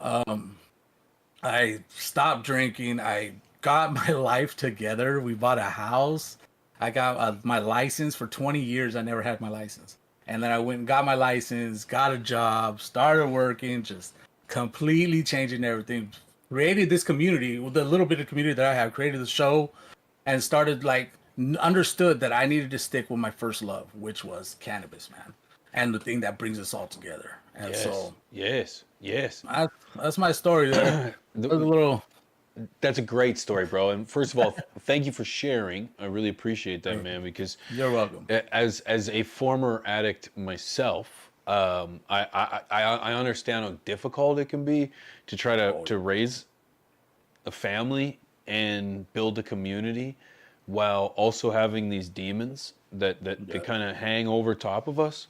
S4: I stopped drinking. I got my life together. We bought a house. I got my license. For 20 years. I never had my license. And then I went and got my license, got a job, started working, just completely changing everything. Created this community, with the little bit of community that I have, created the show, and started understood that I needed to stick with my first love, which was cannabis, man. And the thing that brings us all together. And
S3: yes.
S4: That's my story there.
S3: That's a great story, bro. And first of all, thank you for sharing. I really appreciate that, man, because
S4: you're welcome.
S3: As a former addict myself, I understand how difficult it can be to try to raise a family and build a community while also having these demons that kind of hang over top of us.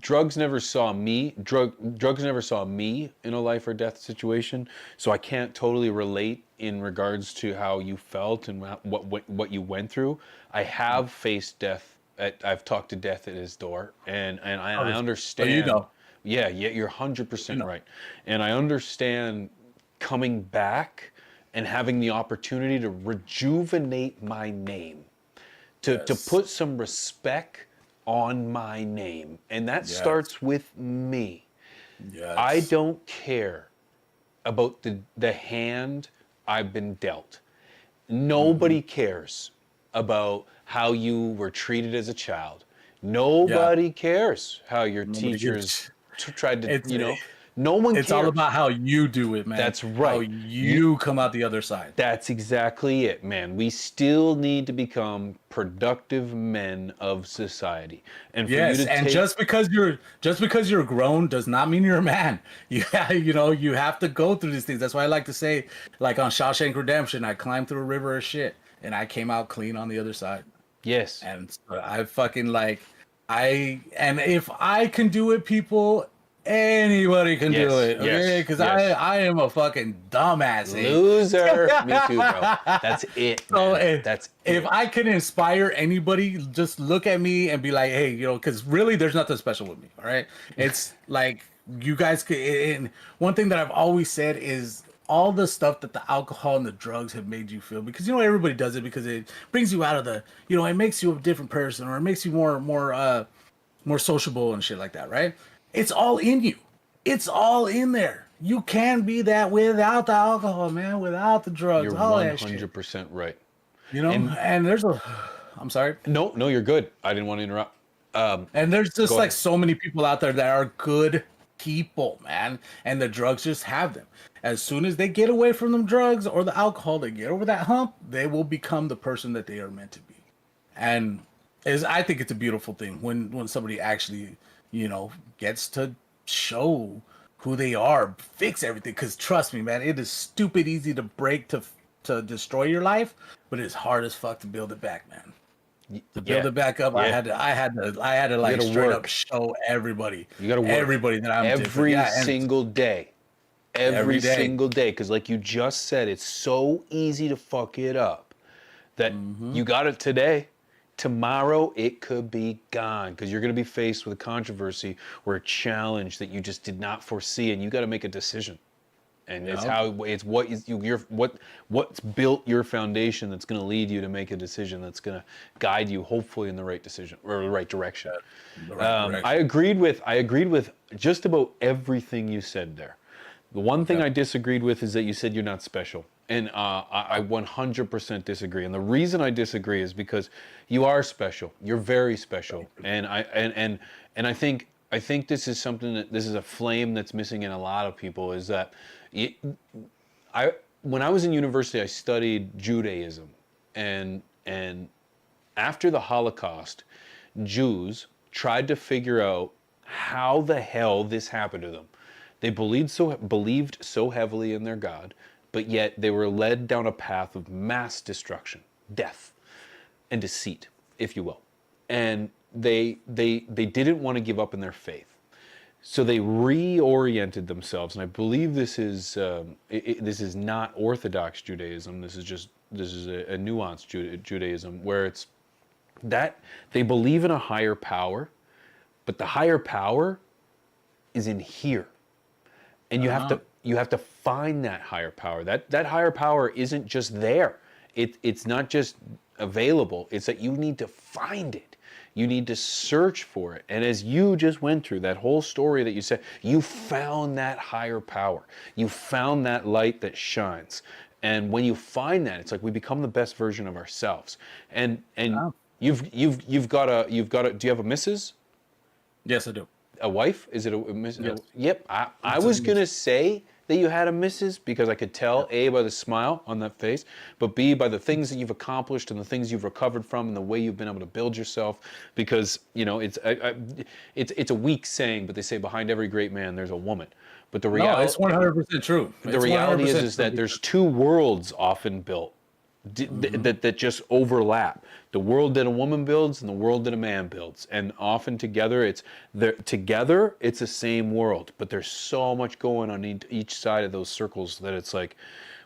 S3: Drugs never saw me in a life or death situation, so I can't totally relate in regards to how you felt and what you went through. I have faced death. I've talked to death at his door, and I understand. Yeah, you're 100% right, and I understand coming back and having the opportunity to rejuvenate my name, to put some respect on my name, and that starts with me. I don't care about the hand I've been dealt. Nobody cares about how you were treated as a child. Nobody cares how your teachers tried to, no one cares.
S4: It's all about how you do it, man.
S3: That's right.
S4: How you come out the other side.
S3: That's exactly it, man. We still need to become productive men of society. And
S4: just because you're grown does not mean you're a man. You have to go through these things. That's why I like to say, like on Shawshank Redemption, I climbed through a river of shit and I came out clean on the other side.
S3: Yes.
S4: And I fucking and if I can do it, people, anybody can do it, okay? Because I am a fucking dumbass.
S3: Loser. Me too, bro. That's it.
S4: So if I can inspire anybody, just look at me and be like, hey, because really there's nothing special with me, all right? It's like you guys could. And one thing that I've always said is all the stuff that the alcohol and the drugs have made you feel, because everybody does it because it brings you out of the, it makes you a different person, or it makes you more sociable and shit like that, right? It's all in you. It's all in there. You can be that without the alcohol, man, without the drugs.
S3: You're
S4: all
S3: 100% right.
S4: And there's I'm sorry.
S3: No, you're good. I didn't want to interrupt.
S4: And there's just so many people out there that are good people, man, and the drugs just have them. As soon as they get away from them drugs or the alcohol, they get over that hump, they will become the person that they are meant to be. And I think it's a beautiful thing when somebody actually, gets to show who they are, fix everything. Because trust me, man, it is stupid easy to break to destroy your life, but it's hard as fuck to build it back, man. To build
S3: Yeah.
S4: it back up,
S3: Yeah.
S4: I had to like
S3: gotta
S4: straight
S3: work.
S4: up show everybody,
S3: You got to work
S4: everybody that I'm different.
S3: every
S4: Yeah, and
S3: single day. Every
S4: every day.
S3: single day. Because, like you just said, it's so easy to fuck it up that you got it today. Tomorrow, it could be gone because you're going to be faced with a controversy or a challenge that you just did not foresee, and you got to make a decision. And it's
S4: Yep.
S3: how it's what is what's built your foundation that's going to lead you to make a decision that's going to guide you hopefully in the right decision or the right direction.
S4: The right direction.
S3: I agreed with just about everything you said there. The one thing I disagreed with is that you said you're not special, and I 100% disagree. And the reason I disagree is because you are special. You're very special, and I think this is something this is a flame that's missing in a lot of people. Is that when I was in university, I studied Judaism, and after the Holocaust, Jews tried to figure out how the hell this happened to them. They believed so heavily in their God, but yet they were led down a path of mass destruction, death, and deceit, if you will. And they didn't want to give up in their faith. So they reoriented themselves, and I believe this is this is not Orthodox Judaism. This is a nuanced Judaism where it's that they believe in a higher power, but the higher power is in here, and you have to find that higher power. That higher power isn't just there. It's not just available. It's that you need to find it. You need to search for it. And as you just went through that whole story that you said, you found that higher power. You found that light that shines. And when you find that, it's like we become the best version of ourselves. And you've got a do you have a missus?
S4: Yes, I do.
S3: A wife? Is it a missus?
S4: Yes.
S3: Yep. I was going to say that you had a missus because I could tell, A, by the smile on that face, but B, by the things that you've accomplished and the things you've recovered from and the way you've been able to build yourself. Because, it's a weak saying, but they say behind every great man, there's a woman. But the reality,
S4: it's 100% true.
S3: the reality is that there's two worlds often built that just overlap. The world that a woman builds and the world that a man builds, and often together it's the same world, but there's so much going on each side of those circles that it's like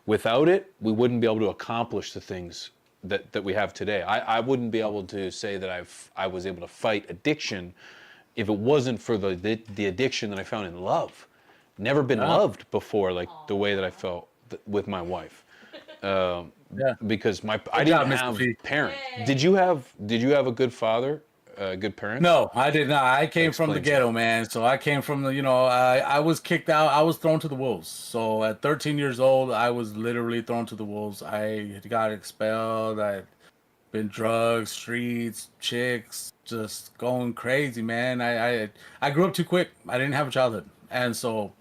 S3: without it we wouldn't be able to accomplish the things that we have today. I wouldn't be able to say that I was able to fight addiction if it wasn't for the addiction that I found in love. Never been loved before like the way that I felt with my wife. Because I didn't have parents. Did you have a good father, a good parent?
S4: No, I did not. I came from the ghetto, man. So I came from the, I was kicked out. I was thrown to the wolves. So at 13 years old, I was literally thrown to the wolves. I got expelled. I've been drugs, streets, chicks, just going crazy, man. I grew up too quick. I didn't have a childhood, and so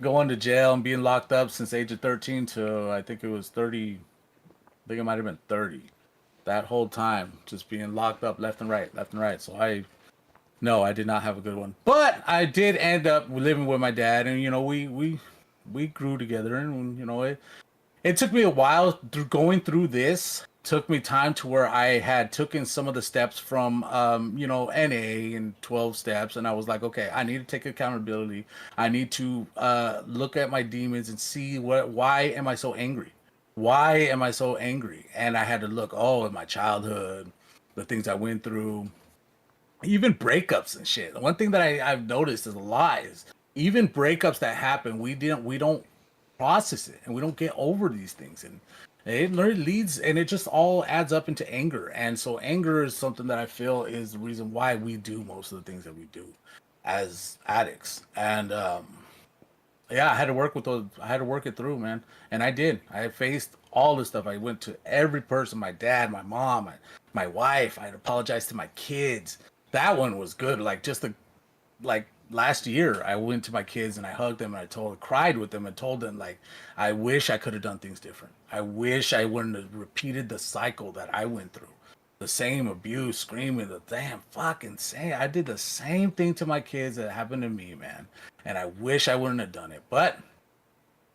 S4: going to jail and being locked up since age of 13 to I think it was 30. I think it might have been 30. That whole time, just being locked up left and right. So I did not have a good one. But I did end up living with my dad, and we grew together, and it took me a while going through this. Took me time to where I had taken some of the steps from NA and 12 steps, and I was like, okay, I need to take accountability. I need to look at my demons and see why am I so angry? Why am I so angry? And I had to look at my childhood, the things I went through, even breakups and shit. One thing that I've noticed is a lot is even breakups that happen, we don't process it and we don't get over these things, and it leads, and it just all adds up into anger. And so anger is something that I feel is the reason why we do most of the things that we do as addicts. And I had to work with those. I had to work it through, man. And I did. I faced all this stuff. I went to every person, my dad, my mom, my wife. I had apologized to my kids. That one was good. Last year, I went to my kids and I hugged them and cried with them and told them, like, I wish I could have done things different. I wish I wouldn't have repeated the cycle that I went through. the same abuse, screaming, the damn fucking same. I did the same thing to my kids that happened to me, man. And I wish I wouldn't have done it. But,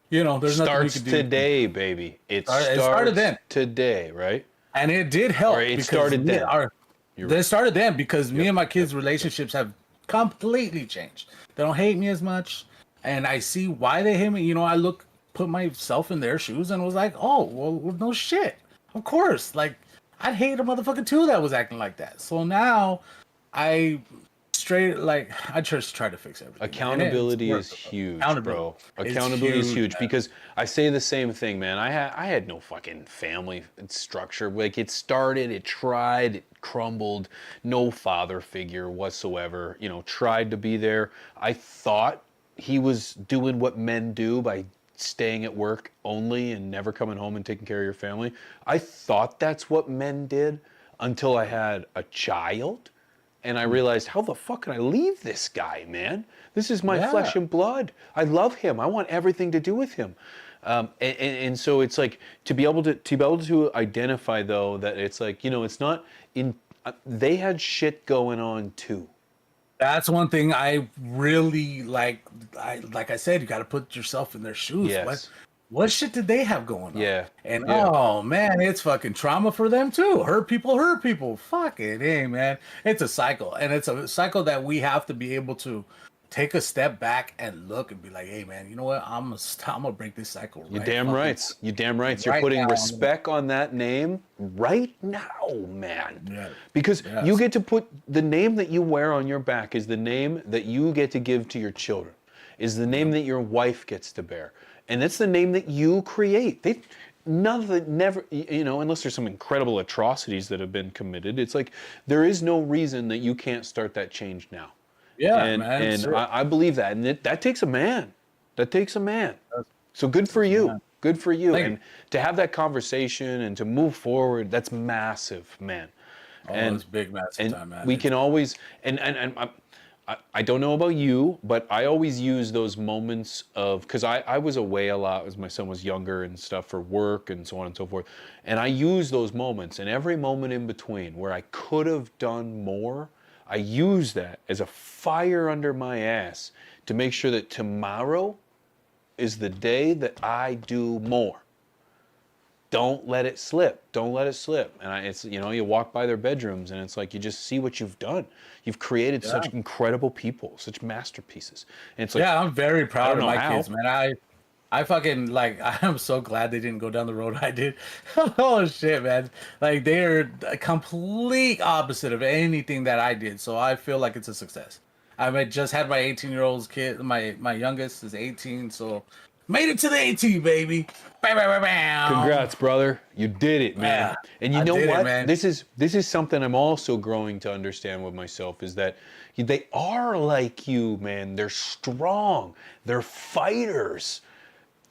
S4: you know, there's nothing we
S3: Starts
S4: could do.
S3: today, baby. It
S4: It started
S3: starts
S4: then.
S3: today, right?
S4: And it did help.
S3: Or it
S4: because
S3: started then.
S4: They started then because me and my kids' relationships have completely changed. They don't hate me as much. And I see why they hate me. You know, put myself in their shoes and was like, oh, well, no shit. Of course. Like, I'd hate a motherfucker too that was acting like that. So now I just try to fix everything.
S3: Accountability is huge, bro. Accountability is huge because I say the same thing, man. I had no fucking family structure. Like, it started, it tried, it crumbled. No father figure whatsoever. You know, tried to be there. I thought he was doing what men do by staying at work only and never coming home and taking care of your family. I thought that's what men did until I had a child. And I realized, how the fuck can I leave this guy, man? This is my flesh and blood. I love him. I want everything to do with him. And so it's like to be able to identify though that it's like, you know, it's not in. They had shit going on too.
S4: That's one thing I really like. Like I said, you got to put yourself in their shoes.
S3: Yes.
S4: What shit did they have going on?
S3: Yeah.
S4: And oh man, it's fucking trauma for them too. Hurt people. Fuck it, hey man. It's a cycle, and it's a cycle that we have to be able to take a step back and look and be like, hey man, you know what? I'm gonna break this cycle.
S3: You're damn right. You're damn right. You're putting respect on that name right now, man.
S4: Yeah.
S3: Because you get to put the name that you wear on your back is the name that you get to give to your children. Is the name that your wife gets to bear. And it's the name that you create. Never, you know, unless there's some incredible atrocities that have been committed, it's like there is no reason that you can't start that change now.
S4: Yeah,
S3: man. And I believe that. And that takes a man. That takes a man. So good for you. Good for you. And to have that conversation and to move forward, that's massive, man.
S4: Oh, it's big, massive time, man.
S3: We can always, and I don't know about you, but I always use those moments of, because I was away a lot as my son was younger and stuff for work and so on and so forth. And I use those moments and every moment in between where I could have done more, I use that as a fire under my ass to make sure that tomorrow is the day that I do more. Don't let it slip. Don't let it slip. And it's, you know, you walk by their bedrooms and it's like you just see what you've done. You've created such incredible people, such masterpieces. And it's like,
S4: I'm very proud of my kids, man. I fucking like. I'm so glad they didn't go down the road I did. Oh shit, man! Like they're a complete opposite of anything that I did. So I feel like it's a success. I just had my 18-year-old kid. My youngest is 18, so made it to the 18, baby.
S3: Congrats, brother! You did it, man. And you know what? This is something I'm also growing to understand with myself is that they are like you, man. They're strong. They're fighters.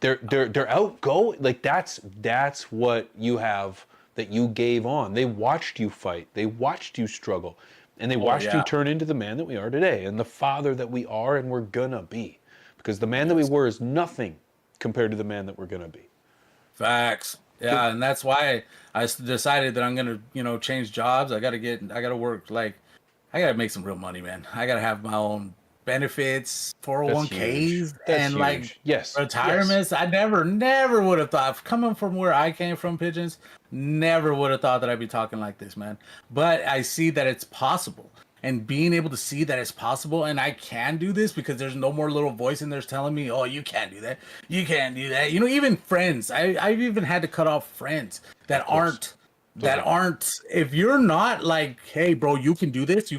S3: They're outgoing. Like that's what you have that you gave on. They watched you fight. They watched you struggle. And they watched you turn into the man that we are today and the father that we are and we're gonna be. Because the man that we were is nothing compared to the man that we're gonna be.
S4: Facts. Yeah, and that's why I decided that I'm gonna, you know, change jobs. I gotta work. Like, I gotta make some real money, man. I gotta have my own benefits, 401ks, and like retirements. I never would have thought, coming from where I came from, Pigeons, never would have thought that I'd be talking like this, man. But I see that it's possible. And being able to see that it's possible and I can do this because there's no more little voice in there telling me, oh, you can't do that. You can't do that. You know, even friends. I've even had to cut off friends that aren't, if you're not like, hey, bro, you can do this,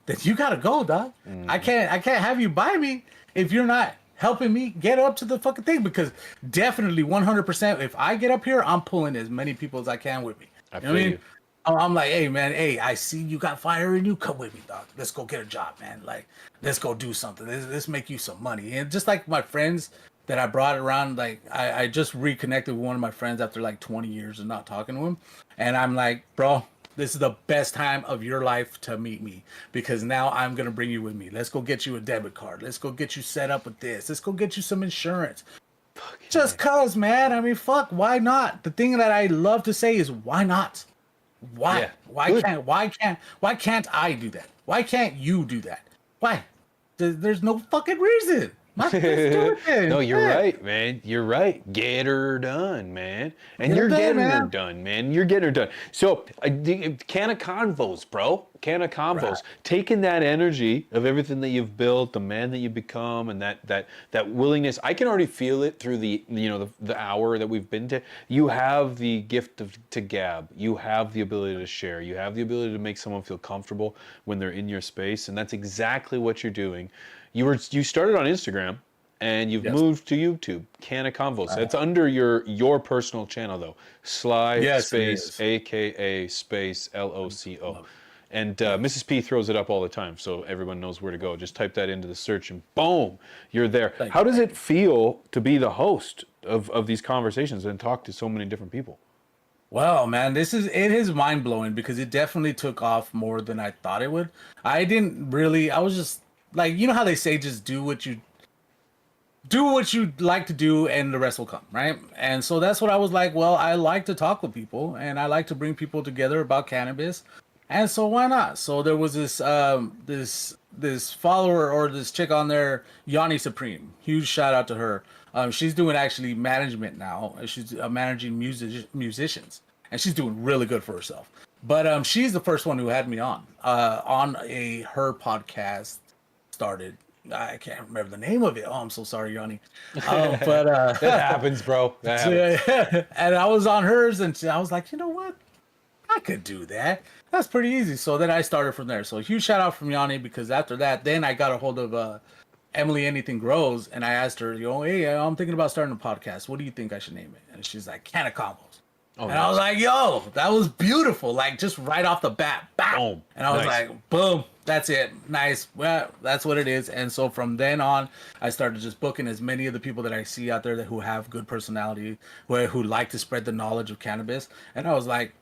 S4: then you got to go, dog. I can't have you buy me if you're not helping me get up to the fucking thing, because definitely 100%, if I get up here, I'm pulling as many people as I can with me. You know what I mean? I'm like, hey, man, I see you got fire in you. Come with me, dog. Let's go get a job, man. Like, let's go do something. Let's make you some money. And just like my friends that I brought around, like, I just reconnected with one of my friends after like 20 years of not talking to him. And I'm like, bro, this is the best time of your life to meet me, because now I'm going to bring you with me. Let's go get you a debit card. Let's go get you set up with this. Let's go get you some insurance. Just cause, man. I mean, fuck, why not? The thing that I love to say is, why not? Why?
S3: Yeah.
S4: Why
S3: Good.
S4: can't I do that? Why can't you do that? Why? There's no fucking reason. Let's do it then.
S3: No, you're
S4: Yeah.
S3: right, man. You're right. Get her done, man. And
S4: Get her
S3: you're
S4: done,
S3: getting her
S4: man.
S3: done, man. You're getting her done. So, can of convos, bro. Can of convos.
S4: Right.
S3: Taking that energy of everything that you've built, the man that you've become, and that willingness. I can already feel it through the hour that we've been to. You have the gift to gab. You have the ability to share. You have the ability to make someone feel comfortable when they're in your space, and that's exactly what you're doing. You started on Instagram and you've
S4: Yes.
S3: moved to YouTube, Can of Convos. It's under your personal channel though. Sly
S4: Yes, it
S3: space
S4: is.
S3: AKA space LOCO. And Mrs. P throws it up all the time, so everyone knows where to go. Just type that into the search and boom, you're there.
S4: Thank
S3: How
S4: you.
S3: does it feel to be the host of these conversations and talk to so many different people?
S4: Well, man, it is mind blowing because it definitely took off more than I thought it would. I was just like, you know how they say, just do what you like to do and the rest will come, right? And so that's what I was like, well, I like to talk with people and I like to bring people together about cannabis. And so why not? So there was this follower or this chick on there, Yanni Supreme. Huge shout out to her. She's doing actually management now. She's managing musicians, and she's doing really good for herself. But she's the first one who had me on her podcast started. I can't remember the name of it. Oh, I'm so sorry, Yanni.
S3: That happens, bro. That happens.
S4: And I was on hers, and I was like, you know what? I could do that. That's pretty easy. So then I started from there. So huge shout out from Yanni, because after that, then I got a hold of Emily Anything Grows, and I asked her, hey, I'm thinking about starting a podcast. What do you think I should name it? And she's like, Can of Combos.
S3: Oh,
S4: And
S3: nice.
S4: I was like, yo, that was beautiful. Like, just right off the bat. Boom.
S3: Boom.
S4: And I was
S3: Nice.
S4: like, boom, that's it. Nice. Well, that's what it is. And so from then on, I started just booking as many of the people that I see out there who have good personality, who like to spread the knowledge of cannabis. And I was like,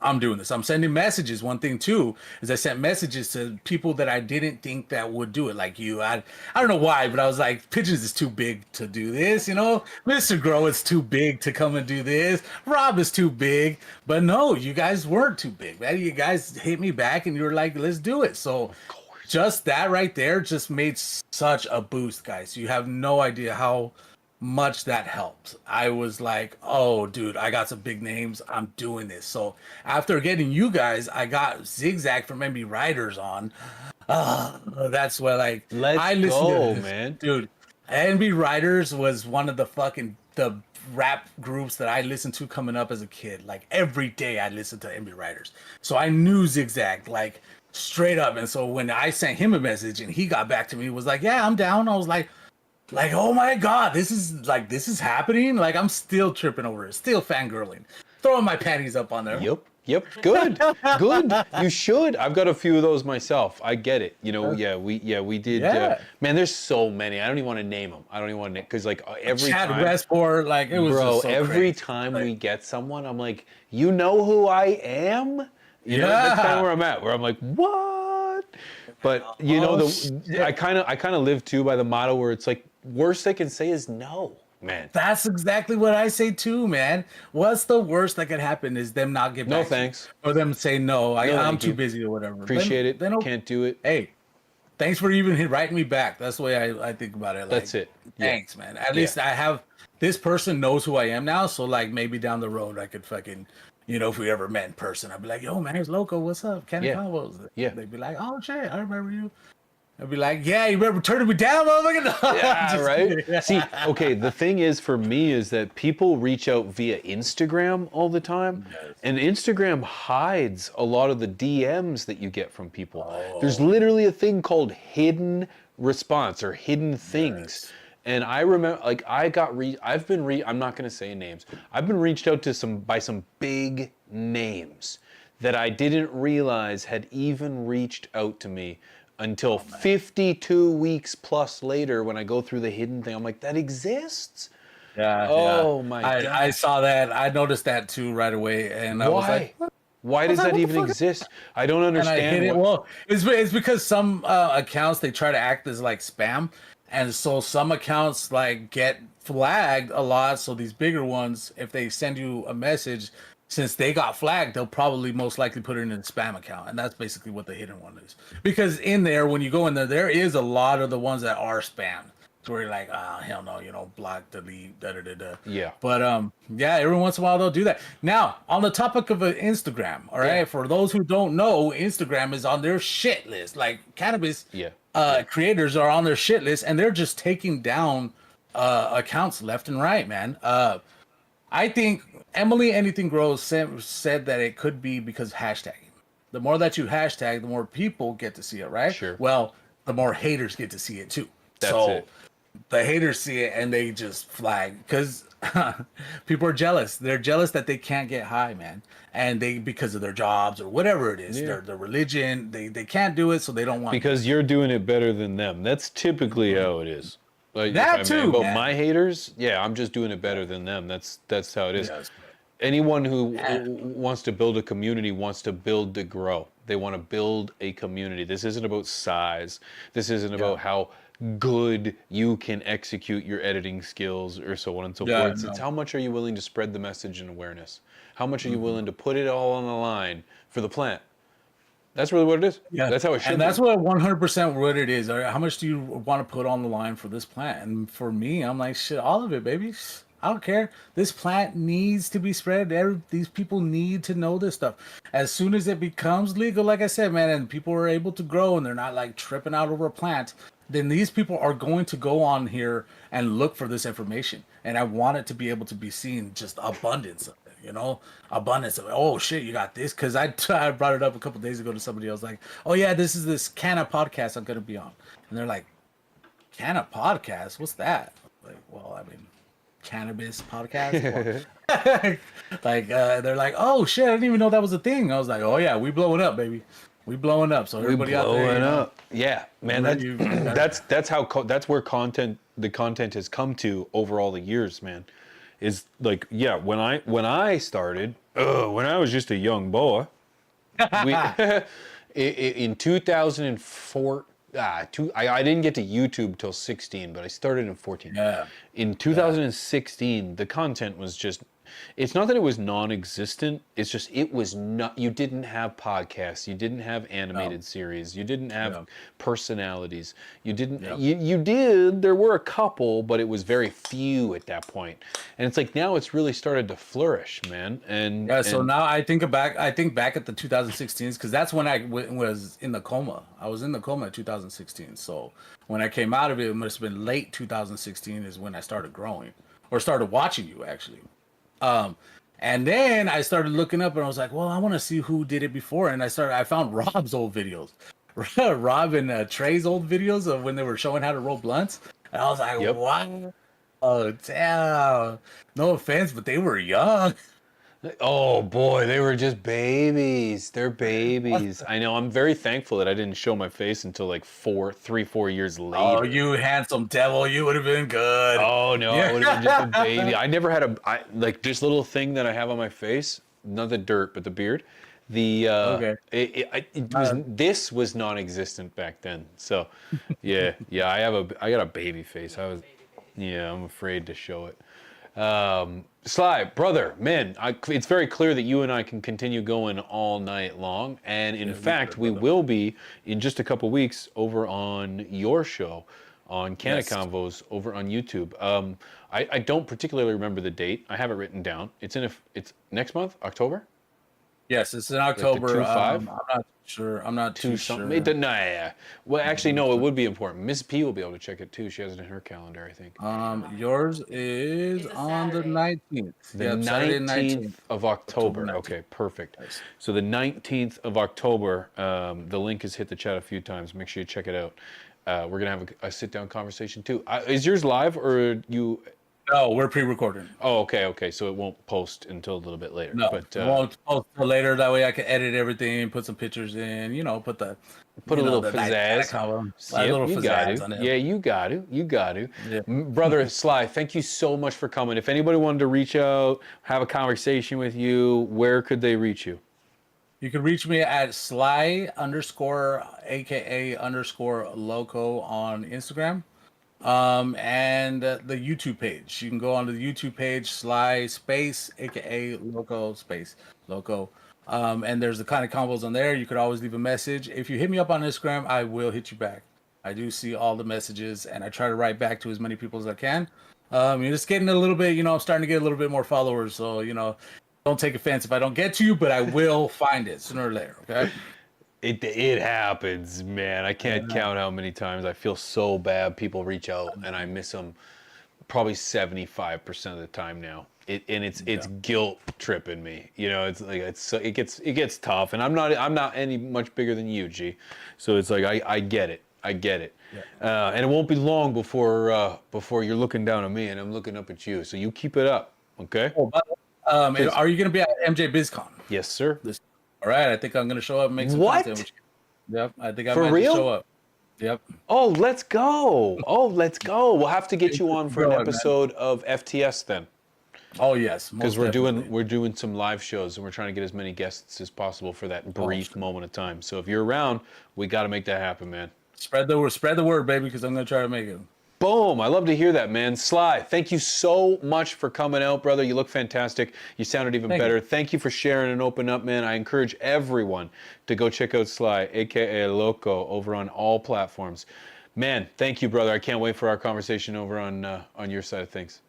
S4: I'm doing this. I'm sending messages. One thing too is I sent messages to people that I didn't think that would do it, like you. I don't know why, but I was like, Pigeons is too big to do this, you know. Mr. Grow is too big to come and do this. Rob is too big, but no, you guys weren't too big, man. You guys hit me back and you were like, let's do it. So just that right there just made such a boost, guys. You have no idea how much that helped. I was like, oh dude, I got some big names, I'm doing this. So after getting you guys, I got Zigzag from MB Riders on. That's what I listened
S3: go,
S4: to,
S3: man.
S4: dude. MB Riders was one of the rap groups that I listened to coming up as a kid. Like every day I listened to MB Riders, so I knew Zigzag like straight up. And so when I sent him a message and he got back to me, was like, yeah, I'm down. I was like, oh my god, this is happening. Like, I'm still tripping over it, still fangirling, throwing my panties up on there.
S3: Yep. Good. Good. You should. I've got a few of those myself. I get it. You know, we did.
S4: Yeah.
S3: Man, there's so many. I don't even want to name them. I don't even want to, because like every
S4: Chad
S3: time,
S4: Westport, like it was
S3: bro,
S4: just so
S3: every
S4: crazy.
S3: time we get someone, I'm like, you know who I am? You know,
S4: Yeah.
S3: that's kind of where I'm at. Where I'm like, what? But you know, I kind of live too by the motto where it's like, worst they can say is no, man.
S4: That's exactly what I say too, man. What's the worst that could happen is them not get back
S3: No
S4: to
S3: thanks.
S4: you, or them say no, I'm
S3: thank
S4: too
S3: you.
S4: busy or whatever.
S3: Appreciate it.
S4: Then,
S3: Can't do it.
S4: hey, thanks for even writing me back. That's the way I think about it. Like,
S3: That's it. Yeah.
S4: Thanks, man. At least I have, this person knows who I am now, so like maybe down the road I could fucking, you know, if we ever met in person, I'd be like, yo, man, it's Loco. What's up? Can
S3: Yeah.
S4: Combos.
S3: Yeah.
S4: They'd be like, oh shit, I remember you. I'd be like, yeah, you remember turning me down, motherfucker? No,
S3: Yeah,
S4: just
S3: right?
S4: kidding.
S3: See, okay, the thing is for me is that people reach out via Instagram all the time, and Instagram hides a lot of the DMs that you get from people. There's literally a thing called hidden response or hidden things. And I remember, like, I'm not going to say names. I've been reached out to by some big names that I didn't realize had even reached out to me until 52 weeks plus later when I go through the hidden thing. I'm like, that exists?
S4: Yeah.
S3: Oh my God.
S4: I saw that. I noticed that too right away, and I was
S3: Why?
S4: like, what?
S3: Why does
S4: like,
S3: that
S4: what the
S3: even
S4: fuck?
S3: exist? I don't
S4: And I
S3: understand.
S4: hit it. Well, it's because some accounts, they try to act as like spam, and so some accounts like get flagged a lot. So these bigger ones, if they send you a message since they got flagged, they'll probably most likely put it in a spam account, and that's basically what the hidden one is. Because in there, when you go in there, there is a lot of the ones that are spam. So where you're like, ah, hell no, block, delete, da da da da.
S3: Yeah.
S4: But yeah, every once in a while they'll do that. Now, on the topic of Instagram, all right,
S3: Yeah.
S4: for those who don't know, Instagram is on their shit list. Like cannabis, creators are on their shit list, and they're just taking down accounts left and right, man. I think Emily Anything Grows said that it could be because hashtagging. The more that you hashtag, the more people get to see it, right?
S3: Sure.
S4: Well, the more haters get to see it too.
S3: That's
S4: so
S3: it.
S4: the haters see it and they just flag because people are jealous. They're jealous that they can't get high, man, and they because of their jobs or whatever it is, their religion, they can't do it, so they don't want.
S3: Because you're doing it better than them. That's typically how it is. Like,
S4: That too,
S3: But
S4: man.
S3: my haters, yeah, I'm just doing it better than them. That's how it is.
S4: Yes.
S3: Anyone who wants to build a community wants to build to grow. They want to build a community. This isn't about size. This isn't about how good you can execute your editing skills or so on and so forth. It's how much are you willing to spread the message and awareness? How much are you willing to put it all on the line for the plant? That's really what it is.
S4: Yeah,
S3: That's how it should
S4: and
S3: be.
S4: that's what 100% what it is. How much do you want to put on the line for this plant? And for me, I'm like, shit, all of it, baby. I don't care. This plant needs to be spread. These people need to know this stuff. As soon as it becomes legal, like I said, man, and people are able to grow and they're not like tripping out over a plant, then these people are going to go on here and look for this information. And I want it to be able to be seen, just abundance of it, abundance of it. Oh shit, you got this? Because I brought it up a couple days ago to somebody. I was like, oh yeah, this is this Canna podcast I'm going to be on. And they're like, Canna podcast? What's that? Like, well, I mean, cannabis podcast. They're like, oh shit, I didn't even know that was a thing. I was like, oh yeah, we blowing up, baby. We blowing up. So everybody out there,
S3: blowing up. Yeah, man. That's where the content has come to over all the years, man. Is like, yeah, when I started, when I was just a young boy, in 2004. I didn't get to YouTube till 16, but I started in 14.
S4: Yeah.
S3: In 2016, the content was just, it's not that it was non-existent, it's just it was not, you didn't have podcasts, you didn't have animated series, you didn't have personalities, you didn't, you did, there were a couple, but it was very few at that point. And it's like now it's really started to flourish, man. And
S4: so now I think back at the 2016s, because that's when I was in the coma. I was in the coma in 2016. So when I came out of it, it must have been late 2016 is when I started growing, or started watching you actually. And then I started looking up and I was like, well, I want to see who did it before. And I found Rob's old videos, Rob and Trey's old videos of when they were showing how to roll blunts. And I was like, what? Oh, damn. No offense, but they were young.
S3: Oh boy, they were just babies. They're babies. I know. I'm very thankful that I didn't show my face until like 4 years later.
S4: Oh, you handsome devil! You would have been good.
S3: Oh no, I would have been just a baby. I never had like this little thing that I have on my face. Not the dirt, but the beard. This was non-existent back then. So, yeah. I got a baby face. I'm afraid to show it. Sly, brother, man, it's very clear that you and I can continue going all night long. And in fact, we will be in just a couple weeks over on your show on Canna Convos over on YouTube. I don't particularly remember the date. I have it written down. It's next month, October?
S4: Yes, it's in October.
S3: Like the 2/5?
S4: I'm not sure. I'm not too sure.
S3: Well, actually, no, it would be important. Miss P will be able to check it too. She has it in her calendar, I think.
S4: Yours is on the 19th.
S3: The 19th of October. Okay, perfect.
S4: Nice.
S3: So the 19th of October, the link has hit the chat a few times. Make sure you check it out. We're going to have a sit-down conversation too. Is yours live or you...
S4: No, we're pre-recording.
S3: Oh, okay. So it won't post until a little bit later.
S4: No,
S3: but
S4: it won't post till later. That way I can edit everything, put some pictures in, put a
S3: little pizzazz. You got to. Yeah, you got to. Yeah. Brother Sly, thank you so much for coming. If anybody wanted to reach out, have a conversation with you, where could they reach you?
S4: You can reach me at Sly _ AKA _ LOCO on Instagram. and the YouTube page. You can go onto the YouTube page, Sly Space, aka Loco Space Loco. And there's the kind of combos on there. You could always leave a message. If you hit me up on Instagram, I will hit you back. I do see all the messages, and I try to write back to as many people as I can. You're just getting a little bit, I'm starting to get a little bit more followers. So, don't take offense if I don't get to you, but I will find it sooner or later. Okay.
S3: It happens, man. I can't count how many times I feel so bad. People reach out and I miss them probably 75% of the time now. It's guilt tripping me. It's like it gets tough, and I'm not any much bigger than you, G. So it's like I get it. Yeah. And it won't be long before you're looking down at me and I'm looking up at you. So you keep it up, okay?
S4: Oh, are you going to be at MJ BizCon?
S3: Yes, sir.
S4: All right, I think I'm going to show up and make some content with you. Yep, I think I
S3: For
S4: might
S3: real?
S4: show up. Yep.
S3: Oh, let's go. We'll have to get you on for an episode of FTS then.
S4: Oh yes,
S3: because we're doing some live shows and we're trying to get as many guests as possible for that brief moment of time. So if you're around, we got to make that happen, man.
S4: Spread the word, baby, because I'm going to try to make it.
S3: Boom. I love to hear that, man. Sly, thank you so much for coming out, brother. You look fantastic. You sounded even better. Thank you for sharing and opening up, man. I encourage everyone to go check out Sly, a.k.a. Loco, over on all platforms. Man, thank you, brother. I can't wait for our conversation over on your side of things.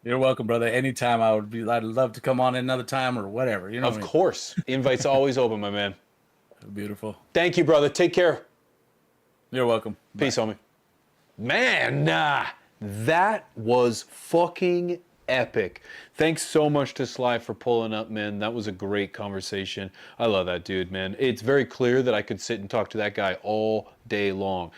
S4: You're welcome, brother. Anytime I'd love to come on another time or whatever.
S3: Of course. Invite's always open, my man.
S4: Beautiful.
S3: Thank you, brother. Take care.
S4: You're welcome.
S3: Peace, homie. Man, that was fucking epic. Thanks so much to Sly for pulling up, man. That was a great conversation. I love that dude, man. It's very clear that I could sit and talk to that guy all day long.